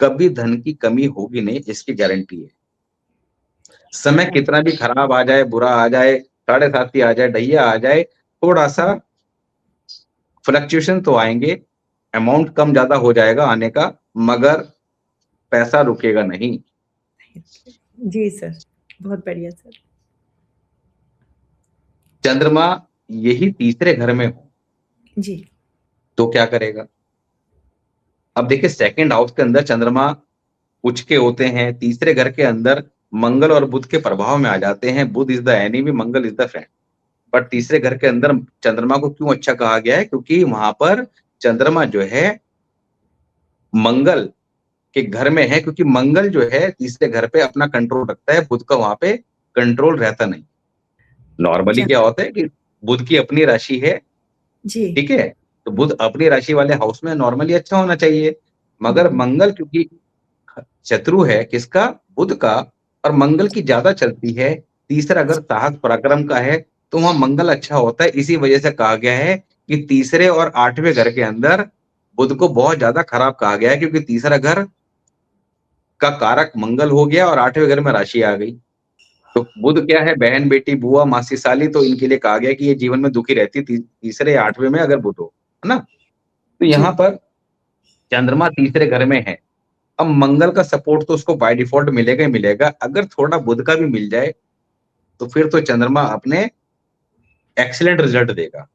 कभी धन की कमी होगी नहीं, इसकी गारंटी है। समय हाँ, कितना भी खराब आ जाए, बुरा आ जाए, साढ़े साती आ जाए, ढैया आ जाए, थोड़ा-सा फ्लक्चुएशन तो आएँगे, अमाउंट कम ज़्यादा हो जाएगा आने का, मगर पैसा रुकेगा नहीं। जी सर, बहुत बढ़िया सर। चंद्रमा यही तीसरे घर में हो, जी, तो क्या करेगा? अब देखिए सेकंड हाउस के अंदर चंद्रमा कुछ के होते हैं, तीसरे घर के अंदर मंगल और बुध के प्रभाव में आ जाते हैं। Budh is the enemy, Mangal is the friend. But तीसरे घर के अंदर चंद्रमा को क्यों अच्छा कहा गया है? क्योंकि वहाँ पर चंद्रमा जो है मंगल के घर में है, क्योंकि मंगल जो है तीसरे घर पे अपना कंट्रोल रखता है, बुध का वहाँ पे कंट्रोल रहता नहीं। नॉर्मली चल क्या होता है कि बुध की अपनी राशि है, जी, ठीक है? तो बुध अपनी राशि वाले हाउस में नॉर्मली अच्छा होना चाहिए। मगर हुँ, मंगल क्योंकि शत्रु है किसका? बुध का, और मंगल की ज़्यादा चलती है। तीसरा अगर साहस पराक्रम का है, तो वहाँ मंगल अच्छा होता है। इसी वजह से कहा गया है कि तीसरे और 8वें घर के अंदर बुध को बहुत ज़्यादा खराब कहा गया है, क्योंकि तीसरा घर का कारक मंगल हो गया और 8वें घर में राशि आ गई। तो बुध क्या है? बहन, बेटी, बुआ, मासी, साली, तो इनके लिए कहा गया कि ये जीवन में दुखी रहती है तीसरे या 8वें में अगर बुध हो, है ना? तो जी, यहाँ पर चंद्रमा तीसरे घर में है। अब मंगल का सपोर्ट तो उसको बाय डिफ़ॉल्ट मिलेगा ही मिलेगा। अगर थोड़ा बुध का भी मिल जाए, तो फिर तो चंद्रमा अपने एक्सीलेंट रिज़ल्ट देगा।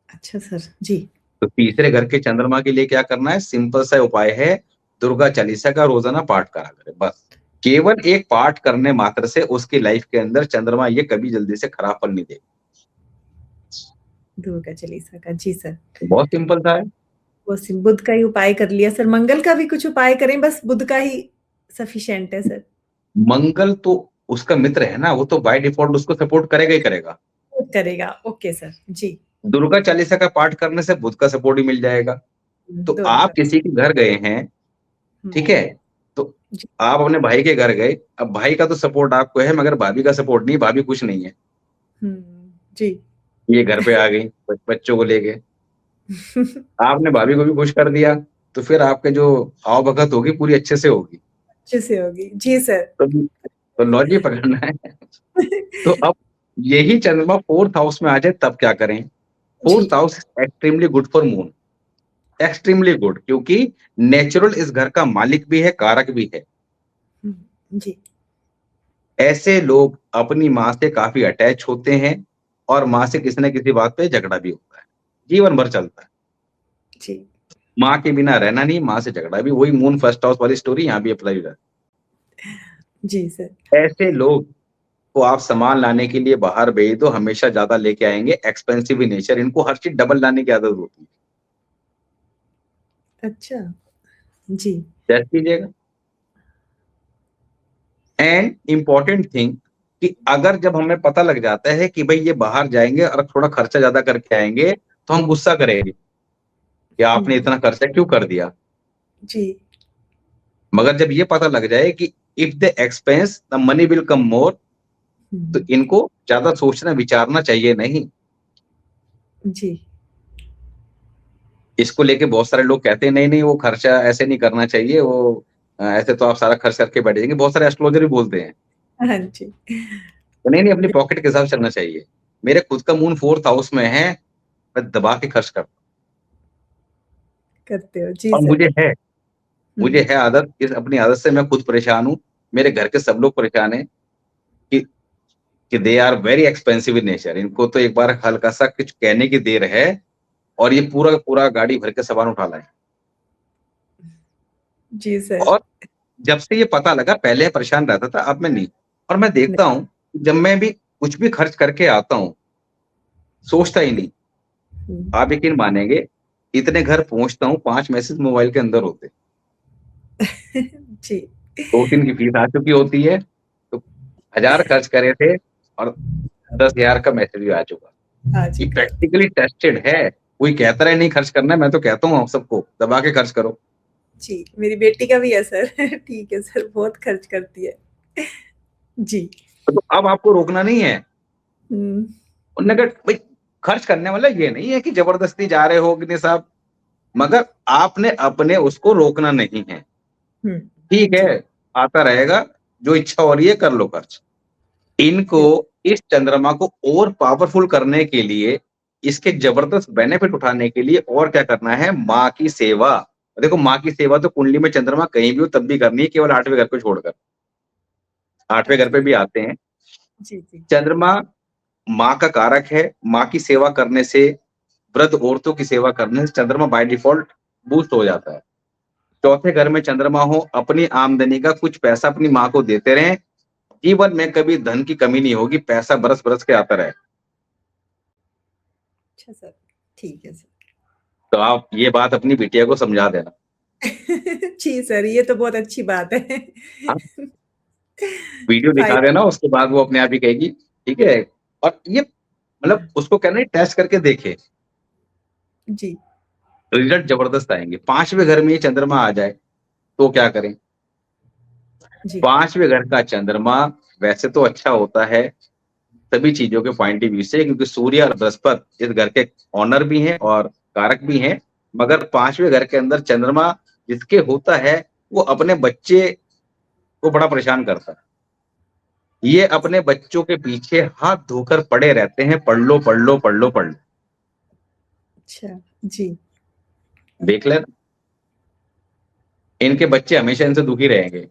अच्छा सर, जी, तो तीसरे घर के चंद्रमा के लिए क्या करना है? सिंपल सा उपाय है, दुर्गा चालीसा का रोज़ाना पाठ करा करें, बस। केवल एक पाठ करने मात्र से उसकी लाइफ़ के अंदर चंद्रमा ये कभी जल्दी से खराब फल नहीं देगा। दुर्गा चालीसा का, जी सर। बहुत सिंपल सा है। वो सिर्फ़ बुध का ही उपाय कर लिया सर, मंगल का भी कुछ उपाय करें, बस बुध का ही सफिशिएंट है सर। मंगल तो उसका मित्र है ना, वो तो बाय डिफ़ॉल्ट उसको सपोर्ट करेगा ही करेगा। बुध करेगा, ओके सर, जी। दुर्गा चालीसा का पाठ करने से बुध का सपोर्ट ही मिल जाएगा। तो दुर्गा आप किसी के घर गए हैं, हुँ, ठीक है? तो जी, आप अपने भाई के घर गए, अब भाई का तो सपोर्ट आपको है मगर भाभी का सपोर्ट नहीं, भाभी खुश नहीं है। हुँ, जी। ये घर पे आ गई बच्चों को लेके। आपने भाभी को भी खुश कर दिया, तो फिर आपके जो आवभगत होगी पूरी अच्छे से होगी। अच्छे से होगी, जी सर। तो लॉजिक पकड़ना है। तो अब यही चंद्रमा 4th हाउस में आ जाए तब क्या करें? जी, 4th house is extremely good for moon, extremely good, क्योंकि नेचुरल इस घर का मालिक भी है, कारक भी है। हुँ, जी, ऐसे लोग अपनी माँ से काफ़ी अटैच होते हैं और माँ से किसी न किसी बात पे झगड़ा भी होता है। जीवन भर चलता है। जी, माँ के बिना रहना नहीं, माँ से झगड़ा भी, वही मून फर्स्ट हाउस वाली स्टोरी यहाँ भी अप्लाई हो जाती जी सर। है। ऐसे लोग को आप सामान लाने के लिए बाहर भेज दो, हमेशा ज़्यादा लेके आएँगे, एक्सपेंसिव इन नेचर, इनको हर चीज़ डबल लाने की आदत होती है। अच्छा, जी, टेस्ट कीजिएगा। एंड इम्पोर्टेंट थिंग कि अगर जब हमें पता लग जाता है कि भई ये बाहर जाएँगे और थोड़ा खर्चा ज़्यादा करके आएँगे, तो हम गुस्सा करेंगे कि आपने हुँ, इतना खर्चा क्यों कर दिया? जी, मगर जब ये पता लग जाए कि if the expense the money will come more, तो हुँ, इनको ज़्यादा सोचना विचारना चाहिए नहीं। जी, इसको लेके बहुत सारे लोग कहते हैं नहीं-नहीं वो खर्चा ऐसे नहीं करना चाहिए, वो ऐसे तो आप सारा खर्च करके बैठ जाएँगे। बहुत सारे एस्ट्रोलॉजर भी बोलते हैं। हाँ जी। तो नहीं-नहीं अपनी पॉकेट के हिसाब से चलना चाहिए। मेरे खुद का मून 4th हाउस में है, मैं दबा के खर्च करता हूँ करते हो, जी और सर। मुझे हुँ, है आदत, इस अपनी आदत से मैं खुद परेशान हूँ। मेरे घर के सब लोग परेशान हैं कि they are very expensive in nature, इनको तो एक बार हल्का-सा कुछ कहने की देर है और ये पूरा का पूरा गाड़ी भर के सामान उठा लाएँ। जी सर। और जब से ये पता लगा, पहले परेशान रहता था, अब मैं नहीं। और मैं देखता हूँ, जब मैं भी कुछ भी खर्च करके आता हूँ, सोचता ही नहीं। हुँ, आप यकीन मानेंगे, इतने घर पहुँचता हूँ, 5 मैसेज मोबाइल के अंदर होते हैं। जी, 2-3 की फीस आ चुकी होती है, तो 1000 खर्च करे थे और 10,000 का मैसेज भी आ चुका। आ ये चुका है। प्रैक्टिकली टेस्टेड है। कोई कहता रहे नहीं खर्च करना है, मैं तो कहता हूँ आप सबको, दबा के खर्च करो। जी, मेरी बेटी का भी है सर। ठीक है सर, बहुत खर्च करती है। जी, तो अब आपको रोकना नहीं है। हुँ, उन्होंने कहा भाई खर्च करने वाला ये नहीं है कि जबरदस्ती जा रहे हो कि नहीं साहब, मगर आपने अपने उसको रोकना नहीं है। हुँ, ठीक जी, है, आता रहेगा, जो इच्छा हो रही है कर लो खर्च। इनको बिल इस चंद्रमा को और पावरफुल करने के लिए, इसके जबरदस्त बेनिफिट उठाने के लिए और क्या करना है, माँ की सेवा। देखो माँ की सेवा तो कुंडली में चंद्रमा कहीं भी हो तब भी करनी है, केवल 8वें घर को छोड़कर। 8वें घर पे अच्छा, भी आते हैं। जी, जी। चंद्रमा माँ का कारक है, माँ की सेवा करने से, वृद्ध औरतों की सेवा करने से चंद्रमा बाय डिफ़ॉल्ट बूस्ट हो जाता है। चौथे घर में चंद्रमा हो, अपनी आमदनी का कुछ पैसा अपनी माँ को देते रहें, जीवन में कभी धन की कमी नहीं होगी, पैसा बरस-बरस के आता रहे। अच्छा सर, ठीक है सर। तो आप ये बात अपनी बिटिया को समझा देना। जी सर, ये तो बहुत अच्छी बात है। हाँ, वीडियो दिखा फ़ायदा देना, उसके बाद वो अपने आप ही कहेगी, ठीक है? और ये मतलब उसको कहना है टेस्ट करके देखे, जी, रिज़ल्ट ज़बरदस्त आएँगे। 5वें घर में ये चंद्रमा आ जाए, तो क्या करें? जी, 5वें घर का चंद्रमा वैसे तो अच्छा होता है, सभी चीज़ों के पॉइंट ऑफ व्यू से, क्योंकि सूर्य और बृहस्पति इस घर के ओनर भी हैं और कारक भी हैं। मगर 5वें घर के अंदर चंद्रमा जिसके होता है, वो अपने बच्चे को बड़ा परेशान करता है। ये अपने बच्चों के पीछे हाथ धोकर पड़े रहते हैं, पढ़ लो, पढ़ लो, पढ़ लो, पढ़ लो। अच्छा, जी। देख लेना, इनके बच्चे हमेशा इनसे दुखी रहेंगे।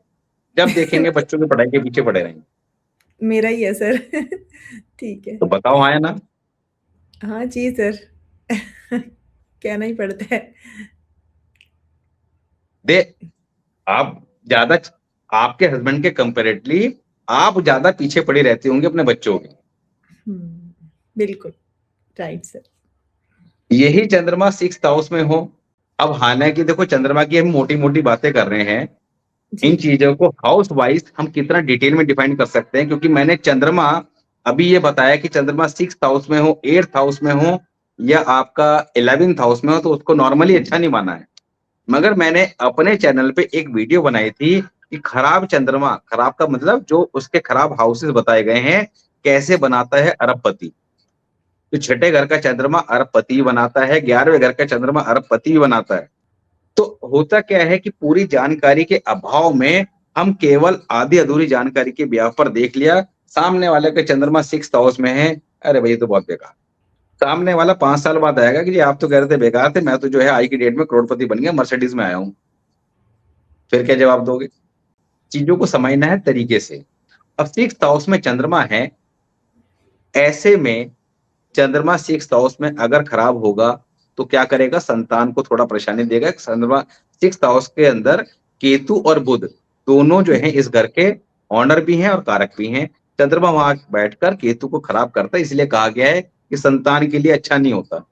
जब देखेंगे बच्चों की पढ़ाई के पीछे पड़े रहेंगे। मेरा ही है सर। ठीक है। तो बताओ हाँ या ना? हाँ जी सर। कहना ही पड़ता है। दे आप ज़्यादा आपके हस्बैंड के कंपैरेटिवली आप ज़्यादा पीछे पड़ी रहती होंगी अपने बच्चों के। हुँ, बिल्कुल, राइट सर। यही चंद्रमा 6th हाउस में हो, अब हालाँकि देखो चंद्रमा की हम मोटी-मोटी बातें कर रहे हैं, इन जी, चीज़ों को हाउस वाइज़ हम कितना डिटेल में डिफाइन कर सकते हैं, क्योंकि मैंने चंद्रमा अभी ये बताया कि चंद्रमा 6th हाउस में हो, 8th हाउस में हो या आपका 11th हाउस में हो तो उसको नॉर्मली अच्छा नहीं माना है। मगर मैंने अपने चैनल पे एक वीडियो बनाई थी कि खराब चंद्रमा, खराब का मतलब जो उसके खराब हाउसेस बताए गए हैं, कैसे बनाता है अरबपति। तो छठे घर का चंद्रमा अरबपति बनाता है, 11वें घर का चंद्रमा अरबपति भी बनाता है। तो होता क्या है कि पूरी जानकारी के अभाव में हम केवल आधी-अधूरी जानकारी के ब्याह पर देख लिया, सामने वाले का चंद्रमा 6th हाउस में है, अरे भई ये तो बहुत बेकार। सामने वाला 5 साल बाद आएगा कि जी आप तो कह रहे थे बेकार थे, मैं तो जो है आज की डेट में करोड़पति बन गया, मर्सिडीज़ में आया हूँ। फिर क्या जवाब दोगे? चीज़ों को समझना है तरीके से। अब 6th हाउस में चंद्रमा है, ऐसे में चंद्रमा 6th हाउस में अगर खराब होगा, तो क्या करेगा? संतान को थोड़ा परेशानी देगा। चंद्रमा 6th हाउस के अंदर केतु और बुध दोनों जो हैं इस घर के ओनर भी हैं और कारक भी हैं। चंद्रमा वहाँ बैठकर केतु को खराब करता है, इसलिए कहा गया है कि संतान के लिए अच्छा नहीं होता।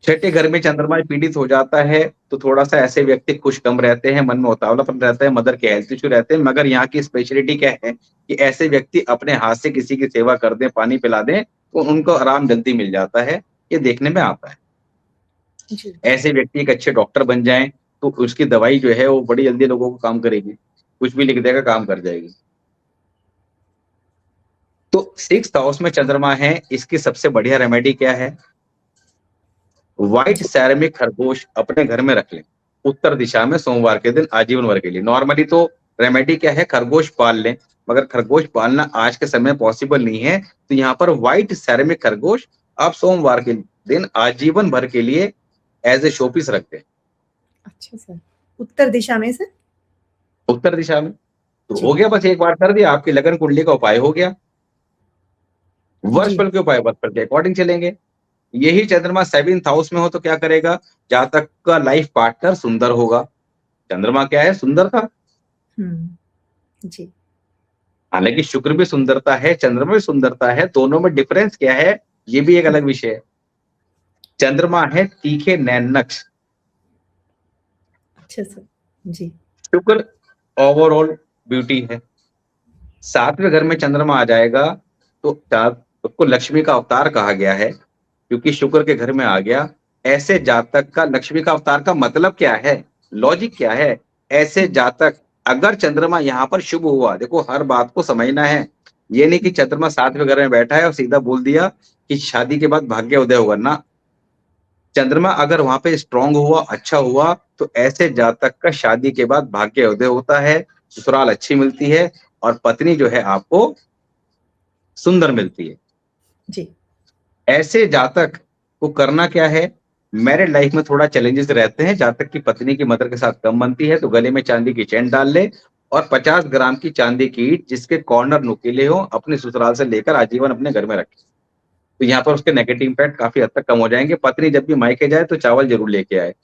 छठे घर में चंद्रमा पीड़ित हो जाता है, तो थोड़ा-सा ऐसे व्यक्ति खुश कम रहते हैं, मन में उतावलापन रहता है, मदर के हेल्थ इश्यू रहते हैं, मगर यहाँ की स्पेशलिटी क्या है कि ऐसे व्यक्ति अपने हाथ से किसी की सेवा कर दें, पानी पिला दें, तो उनको आराम जल्दी मिल जाता है, ये देखने में आता है। जी, ऐसे व्यक्ति एक अच्छे डॉक्टर बन जाएँ, तो उसकी दवाई जो है वो बड़ी जल्दी लोगों को काम करेगी, कुछ भी लिख देगा काम कर जाएगी। तो 6th हाउस में चंद्रमा है, इसकी सबसे बढ़िया रेमेडी क्या है? व्हाइट जी, सेरेमिक खरगोश अपने घर में रख लें, उत्तर दिशा में सोमवार के दिन आजीवन भर के लिए। नॉर्मली तो रेमेडी क्या है, खरगोश पाल लें, मगर खरगोश पालना आज के समय पॉसिबल नहीं है, तो यहाँ पर व्हाइट सेरेमिक खरगोश आप सोमवार के दिन आजीवन भर के लिए एज़ ए शो पीस रख दें, अच्छा सर। उत्तर दिशा में सर? उत्तर दिशा में। तो जी, हो गया, बस एक बार कर दिया, आपकी लगन कुंडली का उपाय हो गया। जी, वर्षफल के उपाय वर्षफल के अकॉर्डिंग चलेंगे। यही चंद्रमा 7th हाउस में हो तो क्या करेगा? जातक का लाइफ पार्टनर सुंदर होगा। चंद्रमा क्या है? सुंदरता। हुँ, जी, हालाँकि शुक्र भी सुंदरता है, चंद्रमा भी सुंदरता है, दोनों में डिफरेंस क्या है? ये भी एक हुँ, अलग विषय है। चंद्रमा है तीखे नैन नक्श, अच्छा सर, जी, शुक्र ओवरऑल ब्यूटी है। 7वें घर में चंद्रमा आ जाएगा, तो उसको लक्ष्मी का अवतार कहा गया है, क्योंकि शुक्र के घर में आ गया। ऐसे जातक का लक्ष्मी का अवतार का मतलब क्या है? लॉजिक क्या है? ऐसे हुँ, जातक अगर चंद्रमा यहाँ पर शुभ हुआ, देखो हर बात को समझना है। ये नहीं कि चंद्रमा 7वें घर में बैठा है और सीधा बोल दिया कि शादी के बाद भाग्य उदय होगा ना। चंद्रमा अगर वहां पे स्ट्रांग हुआ, अच्छा हुआ, तो ऐसे जातक का शादी के बाद भाग्य उदय होता है, ससुराल अच्छी मिलती है और पत्नी जो है आपको सुंदर मिलती है। जी। ऐसे जातक को करना क्या है, मैरिड लाइफ में थोड़ा चैलेंजेस रहते हैं, जातक की पत्नी की मदर के साथ कम बनती है तो गले में चांदी की चेन डाल ले और 50 ग्राम की चांदी की ईंट जिसके कॉर्नर नुकीले हो अपने ससुराल से लेकर आजीवन अपने घर में रखे। तो यहाँ पर उसके नेगेटिव इम्पैक्ट काफी हद तक कम हो जाएंगे। पत्नी जब भी मायके जाए तो चावल जरूर लेके आए।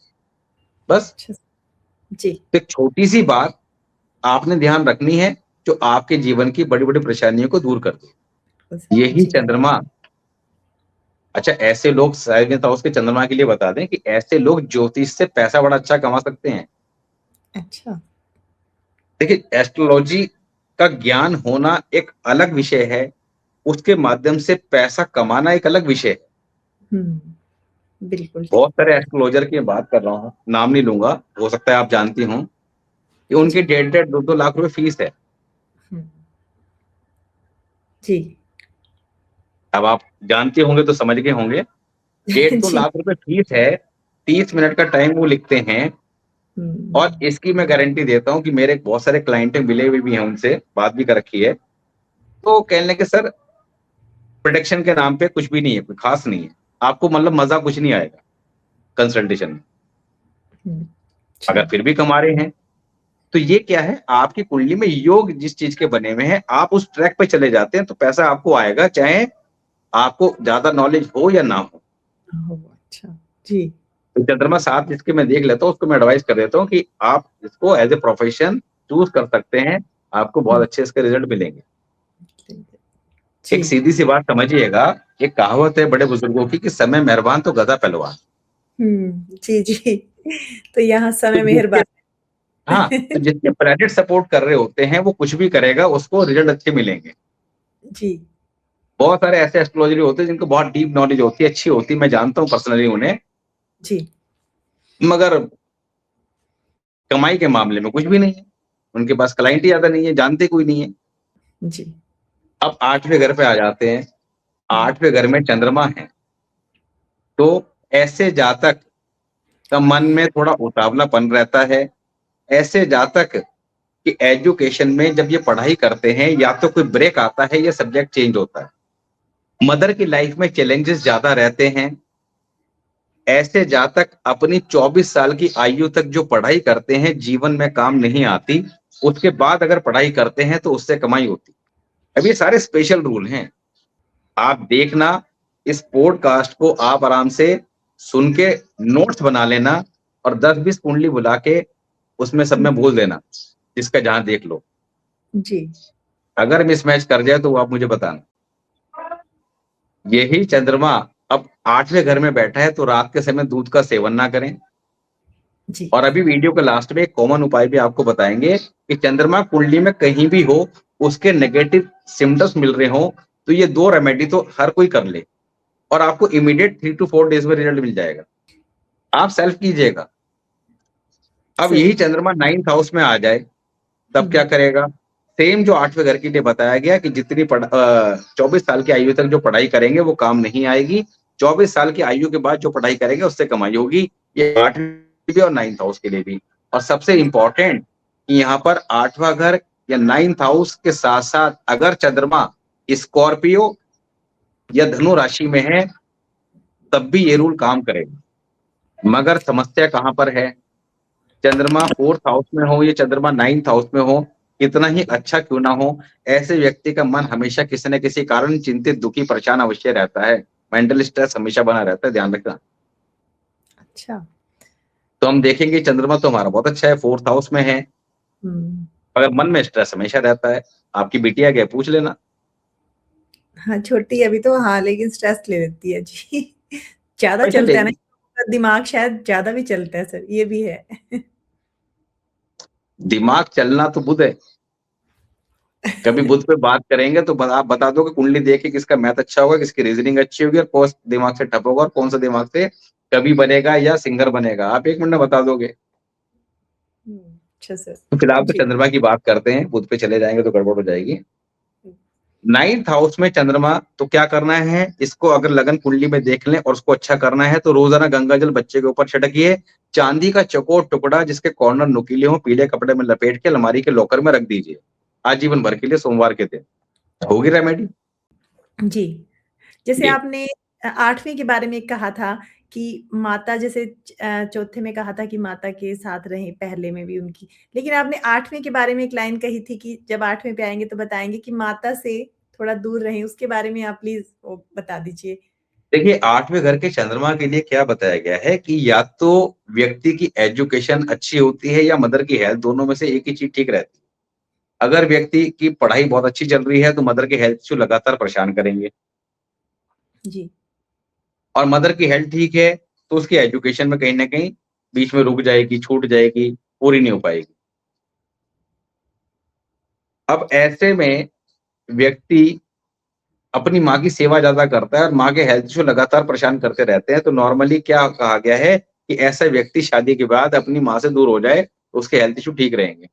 बस अच्छा। जी। एक छोटी सी बात आपने ध्यान रखनी है जो आपके जीवन की बड़ी बड़ी परेशानियों को दूर कर दे। यही जी। चंद्रमा। अच्छा, ऐसे लोग साइलेंस हाउस के चंद्रमा के लिए बता दें कि ऐसे लोग ज्योतिष से पैसा बड़ा अच्छा कमा सकते हैं। अच्छा। देखिए, एस्ट्रोलॉजी का ज्ञान होना एक अलग विषय है, उसके माध्यम से पैसा कमाना एक अलग विषय है। बिल्कुल ठीक। बहुत सारे एस्ट्रोलॉजर की मैं बात कर रहा हूँ, नाम नहीं लूंगा, हो सकता है आप जानती हों कि उनकी जी। 1.5 2 लाख रुपए फीस है। हुँ। जी। अब आप जानते होंगे तो समझ गए होंगे। 1.5 2 जी। लाख रुपए फीस है, 30 मिनट का टाइम वो लिखते हैं और हुँ। इसकी मैं गारंटी देता हूँ कि मेरे बहुत सारे क्लाइंट मिले हुए भी हैं, उनसे बात भी कर रखी है। तो कहने लगे सर, प्रोडक्शन के नाम पे कुछ भी नहीं है, कोई खास नहीं है। आपको मतलब मज़ा कुछ नहीं आएगा कंसल्टेशन में। हुँ। अगर अच्छा। फिर भी कमा रहे हैं, तो ये क्या है, आपकी कुंडली में योग जिस चीज़ के बने हुए हैं, आप उस ट्रैक पे चले जाते हैं तो पैसा आपको आएगा, चाहे आपको ज़्यादा नॉलेज हो या ना हो। ओह! अच्छा। जी। तो चंद्रमा 7 जिसके मैं देख लेता हूँ, उसको मैं एडवाइस कर देता हूँ कि आप इसको एज़ अ प्रोफेशन चूज़ कर सकते हैं, आपको बहुत हुँ। अच्छे इसके रिज़ल्ट मिलेंगे। जी। एक सीधी-सी बात समझिएगा, एक कहावत है बड़े बुजुर्गों की कि समय मेहरबान तो गधा पहलवान। जी, जी। तो यहाँ तो समय जिसके मेहरबान हाँ, है। तो जिसके प्लैनेट सपोर्ट कर रहे होते हैं, वो कुछ भी करेगा, उसको रिज़ल्ट अच्छे मिलेंगे। जी। बहुत सारे ऐसे एस्ट्रोलॉजर होते हैं जिनको बहुत डीप नॉलेज होती है, अच्छी होती है, मैं जानता हूँ पर्सनली उन्हें, जी। मगर कमाई के मामले में कुछ भी नहीं है। उनके पास क्लाइंट ही ज़्यादा नहीं है, जानते कोई नहीं है। जी। अब 8वें घर पे आ जाते हैं, हुँ। 8वें घर में चंद्रमा है, तो ऐसे जातक का मन में थोड़ा उतावलापन रहता है। ऐसे जातक की एजुकेशन में जब ये पढ़ाई करते हैं, या तो कोई ब्रेक आता है या सब्जेक्ट चेंज होता है। मदर की लाइफ में चैलेंजेस ज़्यादा रहते हैं। ऐसे जातक अपनी 24 साल की आयु तक जो पढ़ाई करते हैं, जीवन में काम नहीं आती, उसके बाद अगर पढ़ाई करते हैं तो उससे कमाई होती। अब ये सारे स्पेशल रूल हैं। आप देखना, इस पॉडकास्ट को आप आराम से सुन के नोट्स बना लेना और 10-20 कुंडली बुला के उसमें सब हुँ। में बोल देना, जिसका जहाँ देख लो। जी। अगर मिसमैच कर जाए तो वो आप मुझे बताना। यही चंद्रमा अब 8वें घर में बैठा है तो रात के समय दूध का सेवन ना करें। जी। और अभी वीडियो के लास्ट में एक कॉमन उपाय भी आपको बताएँगे कि चंद्रमा कुंडली में कहीं भी हो, उसके नेगेटिव सिम्पटम्स मिल रहे हों, तो ये 2 रेमेडी तो हर कोई कर ले और आपको इमीडिएट 3 टू 4 डेज़ में रिजल्ट मिल जाएगा। आप सेल्फ कीजिएगा। अब यही ज़रूर। चंद्रमा 9th हाउस में आ जाए, तब क्या हुँ। करेगा? सेम जो 8वें घर के लिए बताया गया कि 24 साल की आयु तक जो पढ़ाई करेंगे वो काम नहीं आएगी। 24 साल की आयु के बाद जो पढ़ाई करेंगे उससे कमाई होगी। ये 8वीं भी और 9th हाउस के लिए भी। और सबसे इम्पोर्टेंट कि यहाँ पर 8वां घर या 9th हाउस के साथ-साथ अगर चंद्रमा स्कॉर्पियो या धनु राशि में है, तब भी ये जी। रूल काम करेगा। मगर समस्या कहाँ पर है? चंद्रमा 4th हाउस में हो या चंद्रमा 9th हाउस में हो, कितना ही अच्छा क्यों ना हो, ऐसे व्यक्ति का मन हमेशा किसी न किसी कारण चिंतित, दुखी, परेशान अवश्य रहता है। मेंटल स्ट्रेस हमेशा बना रहता है, ध्यान रखना। अच्छा। तो हम देखेंगे चंद्रमा तो हमारा बहुत अच्छा है, 4th हाउस में है, हुँ। मगर मन में स्ट्रेस हमेशा रहता है। आपकी बिटिया क्या है पूछ लेना। हाँ, छोटी है अभी तो हाँ, लेकिन स्ट्रेस ले लेती है। जी। ज़्यादा पैसा चलता है ना, लेगी, उसका दिमाग शायद ज़्यादा भी चलता है सर, ये भी है। दिमाग चलना तो बुध है। कभी बुध पे बात करेंगे तो आप बता दो कि कुंडली देख के किसका मैथ अच्छा होगा, किसकी रीजनिंग अच्छी होगी और कौन दिमाग से ठप होगा और कौन सा दिमाग से कवि बनेगा या सिंगर बनेगा। आप 1 मिनट में बता दोगे। हुँ, अच्छा सर। तो फिलहाल तो जी। चंद्रमा की बात करते हैं, बुध पे चले जाएँगे तो गड़बड़ हो जाएगी। 9th हाउस में चंद्रमा, तो क्या करना है, इसको अगर लगन कुंडली में देख लें और उसको अच्छा करना है तो रोज़ाना गंगा जल बच्चे के ऊपर छिड़किए। चांदी का चौकोर टुकड़ा जिसके कॉर्नर नुकीले हों, पीले कपड़े में लपेट के अलमारी के लॉकर में रख दीजिए, आजीवन भर के लिए सोमवार के दिन। होगी रेमेडी? जी। जैसे जी। आपने 8वीं के बारे में कहा था कि माता जैसे चौथे में कहा था कि माता के साथ रहें, पहले में भी उनकी। लेकिन आपने 8वीं के बारे में एक लाइन कही थी कि जब 8वें पे आएँगे तो बताएँगे कि माता से थोड़ा दूर रहें, उसके बारे में आप प्लीज़ वो बता दीजिए? देखिए 8वें घर के चंद्रमा के लिए क्या बताया गया है कि या तो व्यक्ति की एजुकेशन अच्छी होती है या मदर की हेल्थ, दोनों में से एक ही चीज़ ठीक रहती है। अगर व्यक्ति की पढ़ाई बहुत अच्छी चल रही है तो मदर की हेल्थ इश्यू लगातार परेशान करेंगे। जी। और मदर की हेल्थ ठीक है, तो उसकी एजुकेशन में कहीं न कहीं बीच में रुक जाएगी, छूट जाएगी, पूरी नहीं हो पाएगी। अब ऐसे में व्यक्ति अपनी माँ की सेवा ज़्यादा करता है और माँ के हेल्थ इश्यू लगातार परेशान करते रहते हैं, तो नॉर्मली क्या कहा गया है कि ऐसा व्यक्ति शादी के बाद अपनी माँ से दूर हो जाए, तो उसके हेल्थ इश्यू ठीक रहेंगे।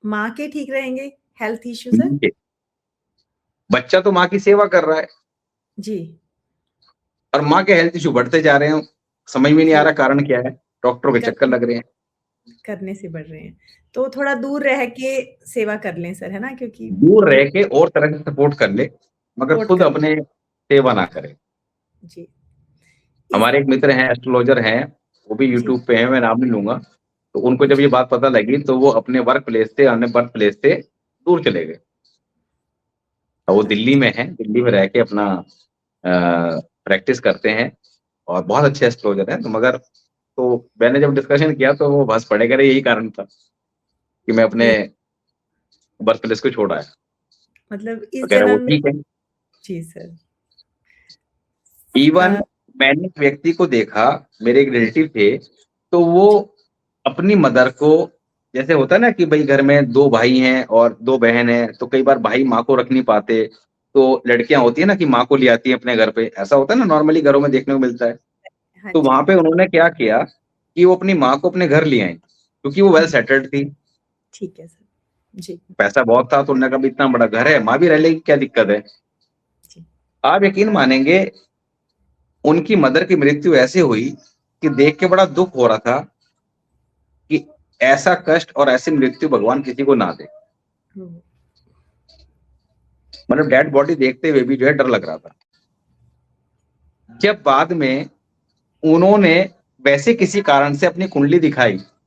माँ के ठीक रहेंगे, हेल्थ इश्यू सर? जी। बच्चा तो माँ की सेवा कर रहा है जी। और माँ के हेल्थ इश्यू बढ़ते जा रहे हैं, समझ में नहीं आ फिर रहा कारण क्या है? डॉक्टरों के चक्कर करने लग रहे हैं। करने से बढ़ रहे हैं। तो थोड़ा दूर रह के सेवा कर लें सर, है ना? क्योंकि दूर जो रह के और तरह से सपोर्ट कर ले, मगर सपोर्ट खुद कर लें। अपने सेवा ना करे। जी। इस हमारे एक मित्र हैं, एस्ट्रोलॉजर हैं, वो भी जी, यूट्यूब पे हैं, मैं नाम नहीं लूँगा। तो उनको जब जी, ये बात पता लगी, तो वो अपने वर्क प्लेस से, अपने बर्थ प्लेस से दूर चले गए। और वो दिल्ली अच्छा, में हैं, दिल्ली में रह के अपना प्रैक्टिस करते हैं और बहुत अच्छे एस्ट्रोलॉजर हैं। तो मगर तो मैंने जब डिस्कशन किया तो वो हँस पड़े, कह रहे यही कारण था कि मैं अपने ये बर्थ प्लेस को छोड़ आया। मतलब तो इस कह रहे वो जन्म में ठीक है। जी सर। इवन अ, मैंने एक व्यक्ति को देखा, मेरे एक रिलेटिव थे, तो वो जी, अपनी मदर को, जैसे होता है ना कि भई घर में 2 भाई हैं और 2 बहन हैं, तो कई बार भाई माँ को रख नहीं पाते, तो लड़कियाँ होती हैं ना कि माँ को ले आती हैं अपने घर पे, ऐसा होता है ना नॉर्मली घरों में देखने को मिलता है। हाँ तो जी, वहाँ पे उन्होंने क्या किया कि वो अपनी माँ को अपने घर ले आईं, क्योंकि वो वेल हुँ, सेटल्ड थी, ठीक है सर। जी, पैसा बहुत था, तो उन्होंने कहा, "भई इतना बड़ा घर है, माँ भी रह लेगी, क्या दिक्कत है?" जी, आप यकीन मानेंगे, उनकी मदर की मृत्यु ऐसे हुई कि देख के बड़ा दुःख हो रहा था कि ऐसा कष्ट और ऐसी मृत्यु भगवान किसी को ना दे। हुँ, मतलब डेड बॉडी देखते हुए भी जो है डर लग रहा था। जब बाद में उन्होंने वैसे किसी कारण से अपनी कुंडली दिखाई, तो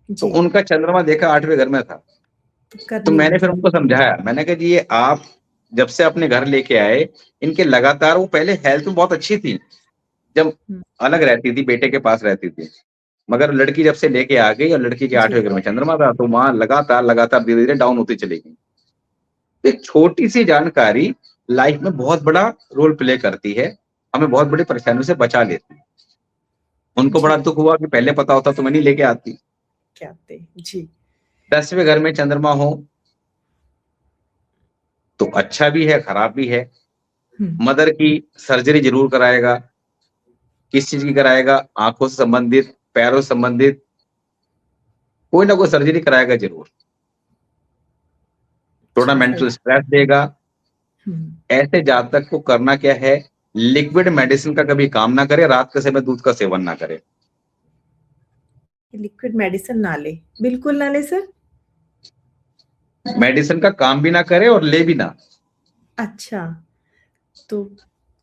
जी, उनका चंद्रमा देखा 8वें घर में था। तो तो करनी मैंने नहीं फिर थी। उनको समझाया, मैंने कहा जी ये आप जब से अपने घर लेके आए, इनके लगातार वो पहले हेल्थ में बहुत अच्छी थी, जब हुँ, अलग रहती थी, बेटे के पास रहती थी। मगर लड़की जब से लेके आ गई और लड़की के जी, 8वें घर में चंद्रमा था, तो वहाँ लगातार धीरे-धीरे डाउन होती चली गई। एक छोटी-सी जानकारी लाइफ में बहुत बड़ा रोल प्ले करती है, हमें बहुत बड़ी परेशानियों से बचा लेती है। उनको बड़ा जी, दुःख हुआ कि पहले पता होता तो मैं नहीं लेके आती। क्या आते जी, 10वें घर में चंद्रमा हो, तो अच्छा भी है, खराब भी है। हुँ, मदर की सर्जरी ज़रूर कराएगा, किस चीज़ की कराएगा? आँखों से संबंधित, पैरों से संबंधित, कोई ना कोई सर्जरी कराएगा ज़रूर। थोड़ा अच्छा सर। मेंटल स्ट्रेस देगा। हुँ, ऐसे जातक को करना क्या है, लिक्विड मेडिसिन का कभी काम ना करे, रात के समय दूध का सेवन ना करे। लिक्विड मेडिसिन ना लें, बिल्कुल ना लें सर? मेडिसिन का काम भी ना करे और ले भी ना। अच्छा, तो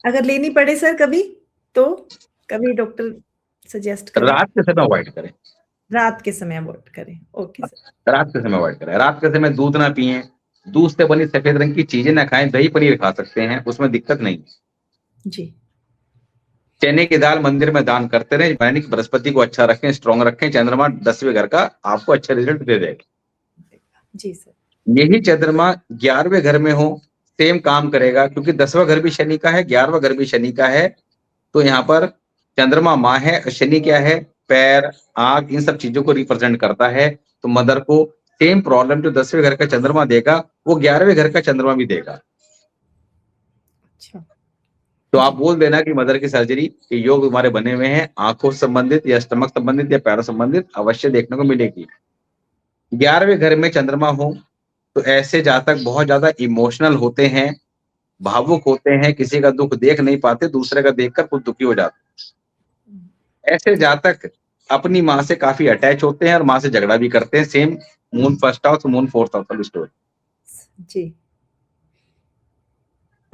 अगर लेनी पड़े सर कभी, तो? कभी डॉक्टर सजेस्ट करें? रात के समय अवॉइड करें। रात के समय अवॉइड करें। Okay sir. रात के समय अवॉइड करें। रात के समय दूध ना पिएँ, दूध से बनी सफ़ेद रंग की चीज़ें ना खाएँ, दही पनीर खा सकते हैं, उसमें दिक्कत नहीं। जी, चने की दाल मंदिर में दान करते रहें, यानी कि बृहस्पति को अच्छा रखें, स्ट्रॉन्ग रखें, चंद्रमा 10वें घर का आपको अच्छा रिज़ल्ट दे देगा। जी सर। यही चंद्रमा 11वें घर में हो, सेम काम करेगा क्योंकि 10वां घर भी शनि का है, 11वां घर भी शनि का है, तो यहाँ पर चंद्रमा माँ है, शनि क्या है? पैर, आँख इन सब चीज़ों को रिप्रेज़ेंट करता है, तो मदर को सेम प्रॉब्लम जो 10वें घर का चंद्रमा देगा, वो 11वें घर का चंद्रमा भी देगा। अच्छा, तो आप जी, बोल देना कि मदर की सर्जरी के योग हमारे बने हुए हैं, आँखों से संबंधित या स्टमक संबंधित या पैरों संबंधित अवश्य देखने को मिलेगी। 11वें घर में चंद्रमा हो, तो ऐसे जातक बहुत ज़्यादा इमोशनल होते हैं, भावुक होते हैं, किसी का दुःख देख नहीं पाते, दूसरे का देखकर खुद दुखी हो जाते हैं। ऐसे जातक अपनी माँ से काफ़ी अटैच होते हैं और माँ से झगड़ा भी करते हैं। Same moon first house, moon fourth house वाली स्टोरी। जी,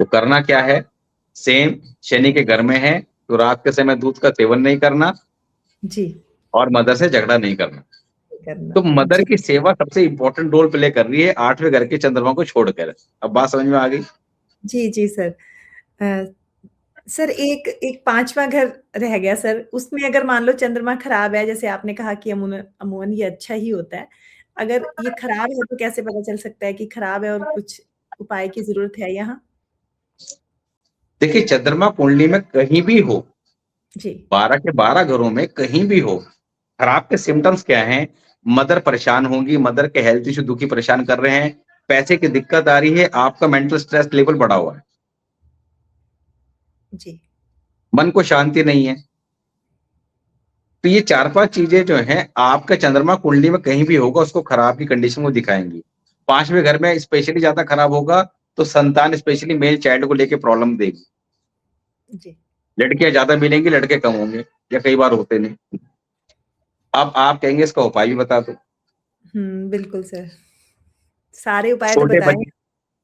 तो करना क्या है? सेम शनि के घर में है, तो रात के समय दूध का सेवन नहीं करना जी, और मदर से झगड़ा नहीं करना। करना। तो मदर जी, की सेवा सबसे इम्पोर्टेंट रोल प्ले कर रही है 8वें घर के चंद्रमा को छोड़कर। अब बात समझ में आ गई? जी, जी सर। अ, सर एक एक 5वाँ घर रह गया सर, उसमें अगर मान लो चंद्रमा खराब है, जैसे आपने कहा कि अमूमन ये अच्छा ही होता है। अगर ये खराब है तो कैसे पता चल सकता है कि खराब है और कुछ उपाय की ज़रूरत है यहाँ? देखिए, चंद्रमा कुंडली में कहीं भी हो, जी, 12 के 12 घरों में कहीं भी हो, खराब के सिम्पटम्स क्या हैं? मदर परेशान होंगी, मदर के हेल्थ इश्यू दुखी परेशान कर रहे हैं, पैसे की दिक्कत आ रही है, आपका मेंटल स्ट्रेस लेवल बढ़ा हुआ है, जी, मन को शांति नहीं है। तो ये 4-5 चीज़ें जो हैं, आपका चंद्रमा कुंडली में कहीं भी होगा, उसको खराब की कंडीशन को दिखाएँगी। 5वें घर में स्पेशली ज़्यादा खराब होगा, तो संतान स्पेशली मेल चाइल्ड को लेके प्रॉब्लम देगी। जी। लड़कियाँ ज़्यादा मिलेंगी, लड़के कम होंगे या कई बार होते नहीं। अब आप कहेंगे इसका उपाय भी बता दो। बिल्कुल सर। सारे उपाय तो छोटे बताएँ। बच्चे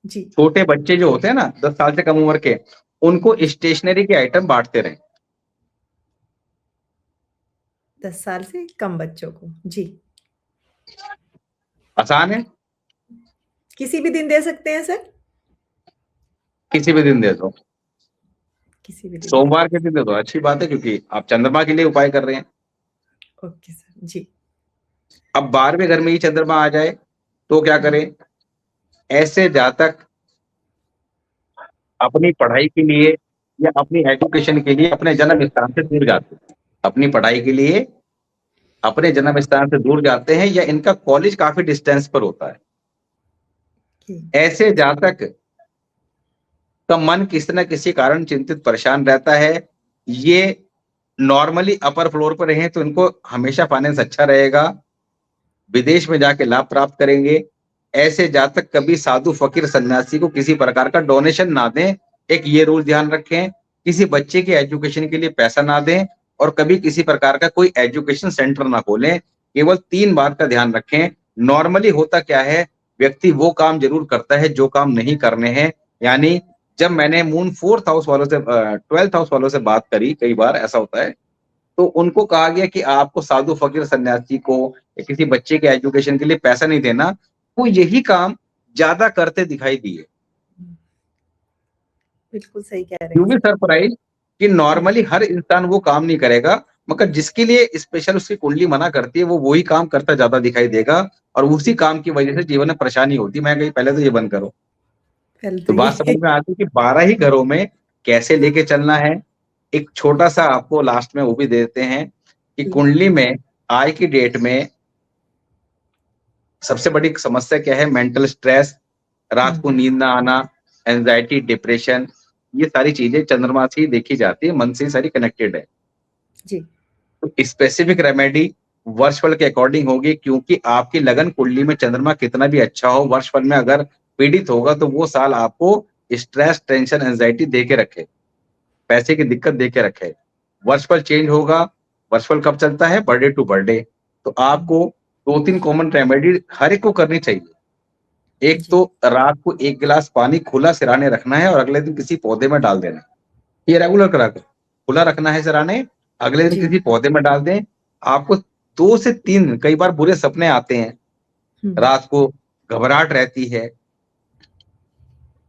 जी, छोटे बच्चे जो होते हैं ना 10 साल से कम उम्र के, उनको स्टेशनरी के आइटम बाँटते रहें। 10 साल से कम बच्चों को। जी, आसान है, किसी भी दिन दे सकते हैं सर? किसी भी दिन दे दो। किसी भी दिन दे सोमवार के दिन दे दो, अच्छी बात है क्योंकि आप चंद्रमा के लिए उपाय कर रहे हैं। ओके सर, जी। अब 12वें घर में ही चंद्रमा आ जाए, तो क्या हुँ, करें? ऐसे जातक अपनी पढ़ाई के लिए या अपनी एजुकेशन के लिए अपने जन्म स्थान से दूर जाते हैं। अपनी पढ़ाई के लिए अपने जन्म स्थान से दूर जाते हैं या इनका कॉलेज काफ़ी डिस्टेंस पर होता है। जी, ऐसे जातक का मन किसी न किसी कारण चिंतित परेशान रहता है। ये नॉर्मली अपर फ्लोर पर रहें तो इनको हमेशा फाइनेंस अच्छा रहेगा, विदेश में जाके लाभ प्राप्त करेंगे। ऐसे जातक कभी साधु, फ़कीर, सन्यासी को किसी प्रकार का डोनेशन ना दें, एक ये रूल ध्यान रखें। किसी बच्चे के एजुकेशन के लिए पैसा ना दें और कभी किसी प्रकार का कोई एजुकेशन सेंटर ना खोलें। केवल 3 बात का ध्यान रखें। नॉर्मली होता क्या है, व्यक्ति वो काम ज़रूर करता है जो काम नहीं करने हैं। यानी जब मैंने मून 4th हाउस वालों से 12th हाउस वालों से बात करी, कई बार ऐसा होता है, तो उनको कहा गया कि आपको साधु, फ़कीर, सन्यासी को या किसी बच्चे के एजुकेशन के लिए पैसा नहीं देना, वो यही काम ज़्यादा करते दिखाई दिए। हुँ, बिल्कुल सही कह रहे यू हैं बी सर। सरप्राइज़ कि हुँ, नॉर्मली हर इंसान वो काम नहीं करेगा, मगर जिसके लिए स्पेशल उसकी कुंडली मना करती है, वो वही काम करता ज़्यादा दिखाई देगा और उसी काम की वजह से जीवन में परेशानी होती है। मैं कही पहले तो ये बंद करो। पहले तो तो बात समझ ये में आ गई कि 12 ही घरों में कैसे लेके चलना है। एक छोटा-सा आपको लास्ट में वो भी दे देते हैं कि जी, कुंडली में आज की डेट में सबसे बड़ी समस्या क्या है? मेंटल स्ट्रेस, रात हुँ, को नींद ना आना, एंग्ज़ायटी, डिप्रेशन, ये सारी चीज़ें चंद्रमा से ही देखी जाती है, मन से ही सारी कनेक्टेड है। जी, तो स्पेसिफिक रेमेडी वर्षफल के अकॉर्डिंग होगी क्योंकि आपकी लगन कुंडली में चंद्रमा कितना भी अच्छा हो, वर्षफल में अगर पीड़ित होगा तो वो साल आपको स्ट्रेस, टेंशन, एंग्ज़ायटी दे के रखे, पैसे की दिक्कत दे के रखे। वर्षफल चेंज होगा, वर्षफल कब चलता है? Birthday to birthday. तो हुँ, आपको 2-3 कॉमन रेमेडी हर एक को करनी चाहिए। एक जी, तो रात को 1 गिलास पानी खुला सिरहाने रखना है और अगले दिन किसी पौधे में डाल देना है। ये रेगुलर करा करो। खुला रखना है सिरहाने, अगले दिन जी, किसी पौधे में डाल दें। आपको 2 से 3 कई बार बुरे सपने आते हैं, हुँ, रात को घबराहट रहती है,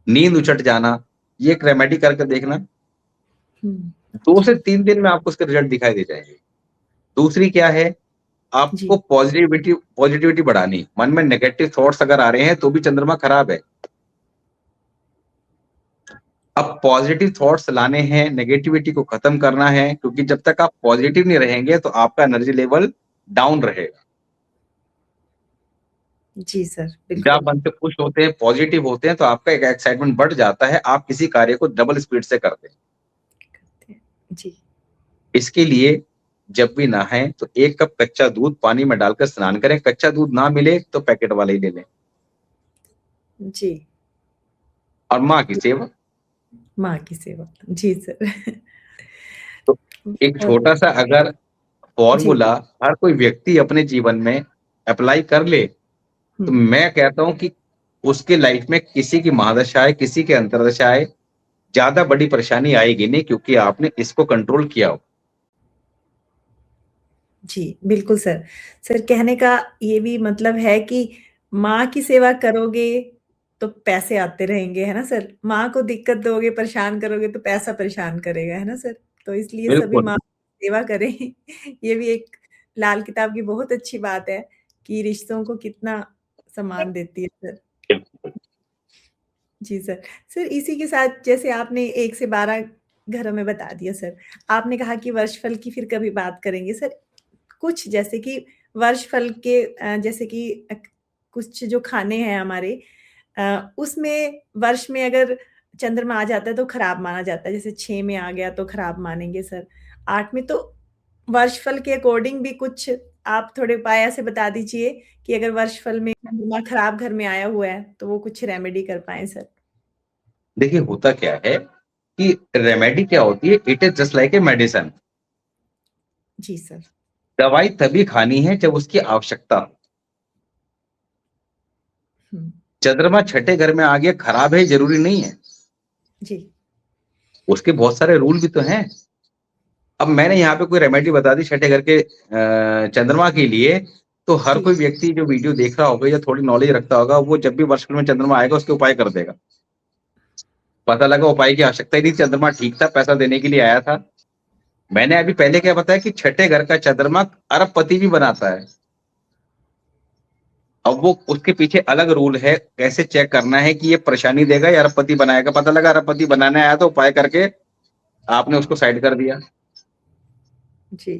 नींद उचट जाना, ये एक रेमेडी करके देखना। हुँ, 2 जी, से 3 दिन में आपको उसके रिज़ल्ट दिखाई दे जाएँगे। दूसरी क्या है, आपको जी, पॉज़िटिविटी पॉज़िटिविटी बढ़ानी। मन में नेगेटिव थॉट्स अगर आ रहे हैं, तो भी चंद्रमा खराब है। अब पॉज़िटिव थॉट्स लाने हैं, नेगेटिविटी को खत्म करना है क्योंकि जब तक आप पॉज़िटिव नहीं रहेंगे, तो आपका एनर्जी लेवल डाउन रहेगा। जी सर, जब आप बिल्कुल। मन से खुश होते हैं, पॉज़िटिव होते हैं, तो आपका एक एक्साइटमेंट बढ़ जाता है, आप किसी कार्य को डबल स्पीड से करते हैं। करते हैं। जी, इसके लिए जब भी नहाएँ, तो 1 कप कच्चा दूध पानी में डालकर स्नान करें, कच्चा दूध ना मिले, तो पैकेट वाला ही ले लें। जी। और माँ की सेवा। माँ की सेवा। जी सर। तो एक बहुत छोटा-सा अगर जी। फ़ॉर्मूला हर कोई व्यक्ति अपने जीवन में अप्लाई कर ले, हुँ, तो मैं कहता हूँ कि उसके लाइफ़ में किसी की महादशा है, किसी की अंतर्दशा है, ज़्यादा बड़ी परेशानी आएगी नहीं क्योंकि आपने इसको कंट्रोल किया हो। जी, बिल्कुल सर। सर कहने का ये भी मतलब है कि माँ की सेवा करोगे तो पैसे आते रहेंगे, है ना सर? माँ को दिक्कत दोगे, परेशान करोगे तो पैसा परेशान करेगा, है ना सर? तो इसलिए सभी बिल्कुल, माँ की सेवा करें। ये भी एक लाल किताब की बहुत अच्छी बात है कि रिश्तों को कितना सम्मान देती है सर। बिल्कुल। जी सर। सर इसी के साथ जैसे आपने 1 से 12 घरों में बता दिया सर। आपने कहा कि वर्षफल की फिर कभी बात करेंगे। सर कुछ जैसे कि वर्षफल के जैसे कि कुछ जो खाने हैं हमारे उसमें वर्ष में अगर चंद्रमा आ जाता है तो खराब माना जाता है। जैसे 6 में आ गया तो खराब मानेंगे सर। 8 में तो वर्षफल के अकॉर्डिंग भी कुछ आप थोड़े उपाय ऐसे बता दीजिए कि अगर वर्षफल में चंद्रमा खराब घर में आया हुआ है तो वो कुछ रेमेडी कर पाएँ सर? देखिए होता क्या है कि रेमेडी क्या होती है, it is just like a medicine. जी सर। दवाई तभी खानी है जब उसकी आवश्यकता हो। हुँ। चंद्रमा छठे घर में आ गया, खराब है ज़रूरी नहीं है। जी। उसके बहुत सारे रूल भी तो हैं। अब मैंने यहाँ पे कोई रेमेडी बता दी छठे घर के चंद्रमा के लिए, तो हर जी। कोई व्यक्ति जो वीडियो देख रहा होगा या थोड़ी नॉलेज रखता होगा, वो जब भी वर्षफल में चंद्रमा आएगा उसके उपाय कर देगा। पता लगा उपाय की आवश्यकता ही नहीं, चंद्रमा ठीक था, पैसा देने के लिए आया था। मैंने अभी पहले क्या बताया कि छठे घर का चंद्रमा अरबपति भी बनाता है। अब वो उसके पीछे अलग रूल है, कैसे चेक करना है कि ये परेशानी देगा या अरबपति बनाएगा। पता लगा अरबपति बनाने आया तो उपाय करके आपने उसको साइड कर दिया। जी।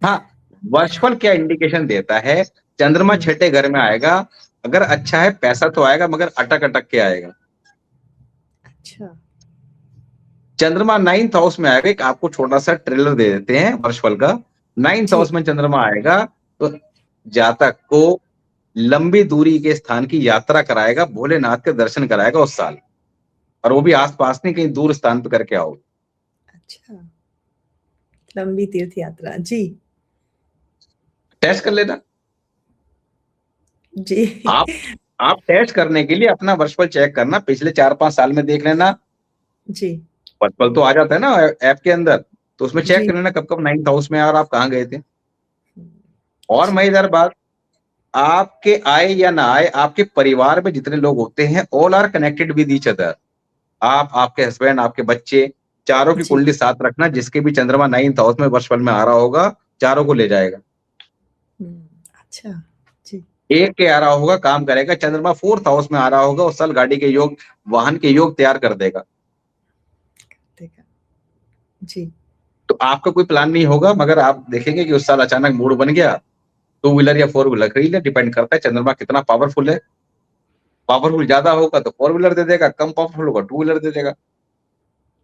हाँ, वर्षफल क्या इंडिकेशन देता है, चंद्रमा हुँ। छठे घर में आएगा, अगर अच्छा है पैसा तो आएगा मगर अटक-अटक के आएगा। अच्छा। चंद्रमा 9th हाउस में आएगा, एक आपको छोटा-सा ट्रेलर दे देते हैं वर्षफल का। 9th जी। हाउस में चंद्रमा आएगा, तो जातक को लंबी दूरी के स्थान की यात्रा कराएगा, भोलेनाथ के दर्शन कराएगा उस साल और वो भी आस-पास नहीं, कहीं दूर स्थान पे करके आओगे। अच्छा। लंबी तीर्थ यात्रा। जी। टेस्ट कर लेना। जी। आप आप टेस्ट करने के लिए अपना वर्षफल चेक करना, पिछले 4-5 साल में देख लेना, जी। वर्षफल तो आ जाता है ना ऐप के अंदर, तो उसमें चेक जी। कर लेना कब-कब 9th हाउस में है और आप कहाँ गए थे। हुँ। और जी। मज़ेदार बात, आपके आए या ना आए, आपके परिवार में जितने लोग होते हैं, all are connected with each other. आप, आपके हस्बैंड, आपके बच्चे, चारों की जी। कुंडली साथ रखना, जिसके भी चंद्रमा 9th हाउस में वर्षफल में आ रहा होगा, चारों को ले जाएगा। हुँ। अच्छा। जी। एक के आ रहा होगा, काम करेगा, चंद्रमा 4th हाउस में आ रहा होगा, उस साल गाड़ी के योग, वाहन के योग तैयार कर देगा। देखा। जी। तो आपका कोई प्लान नहीं होगा, मगर आप देखेंगे कि उस साल अचानक मूड बन गया, टू व्हीलर या फोर व्हीलर खरीद लें, डिपेंड करता है चंद्रमा कितना पावरफुल है। पावरफुल ज़्यादा होगा तो फोर व्हीलर दे देगा, कम पावरफुल होगा टू व्हीलर दे देगा।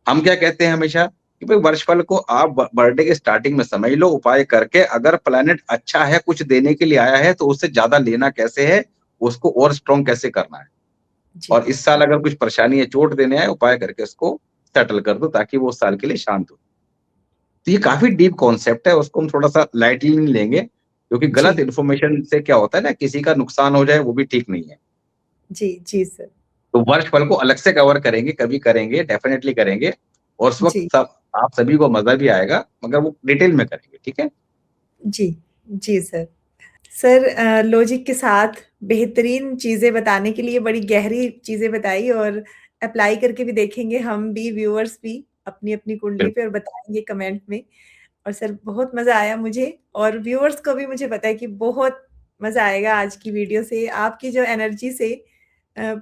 हम क्या कहते हैं हमेशा कि भाई वर्षफल को आप बर्थडे के स्टार्टिंग में समझ लो, उपाय करके अगर प्लैनेट अच्छा है, कुछ देने के लिए आया है, तो उससे ज़्यादा लेना कैसे है, उसको और स्ट्रॉन्ग कैसे करना है। जी। और इस साल अगर कुछ परेशानी है, चोट देने आए, उपाय करके उसको सेटल कर दो ताकि वो उस साल के लिए शांत हो। तो ये काफ़ी डीप कॉन्सेप्ट है, उसको हम थोड़ा-सा लाइटली नहीं लेंगे, क्योंकि गलत जी। इन्फॉर्मेशन से क्या होता है ना, किसी का नुकसान हो जाए, वो भी ठीक नहीं है। जी, जी सर। तो वर्षफल को अलग से कवर करेंगे, कभी करेंगे, डेफ़िनेटली करेंगे और उस वक़्त जी। सब आप सभी को मज़ा भी आएगा, मगर वो डिटेल में करेंगे, ठीक है? जी। जी सर। सर लॉजिक के साथ बेहतरीन चीज़ें बताने के लिए बड़ी गहरी चीज़ें बताई और अप्लाई करके भी देखेंगे हम भी, व्यूअर्स भी अपनी-अपनी कुंडली पे बिल्कुल, और बताएँगे कमेंट में। और सर बहुत मज़ा आया मुझे और व्यूअर्स को भी मुझे पता है कि बहुत मज़ा आएगा आज की वीडियो से। आपकी जो एनर्जी से अ,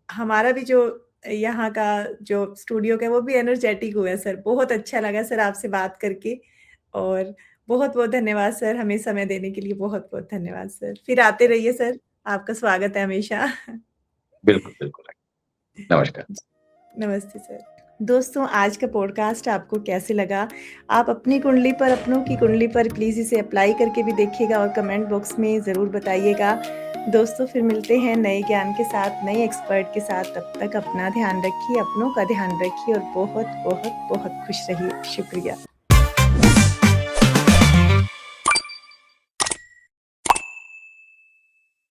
हमारा भी जो यहाँ का जो स्टूडियो का है वो भी एनर्जेटिक हुआ है सर। बहुत अच्छा लगा सर आपसे बात करके और बहुत-बहुत धन्यवाद सर, हमें समय देने के लिए बहुत-बहुत धन्यवाद सर। फिर आते रहिए सर, आपका स्वागत है हमेशा। बिल्कुल, बिल्कुल। नमस्कार। नमस्ते सर। दोस्तों आज का पॉडकास्ट आपको कैसे लगा? आप अपनी कुंडली पर अपनों की कुंडली पर प्लीज़ इसे अप्लाई करके भी देखिएगा और कमेंट बॉक्स में ज़रूर बताइएगा। दोस्तों फिर मिलते हैं नए ज्ञान के साथ, नए एक्सपर्ट के साथ। तब तक अपना ध्यान रखिए, अपनों का ध्यान रखिए और बहुत, बहुत, बहुत खुश रहिए। शुक्रिया।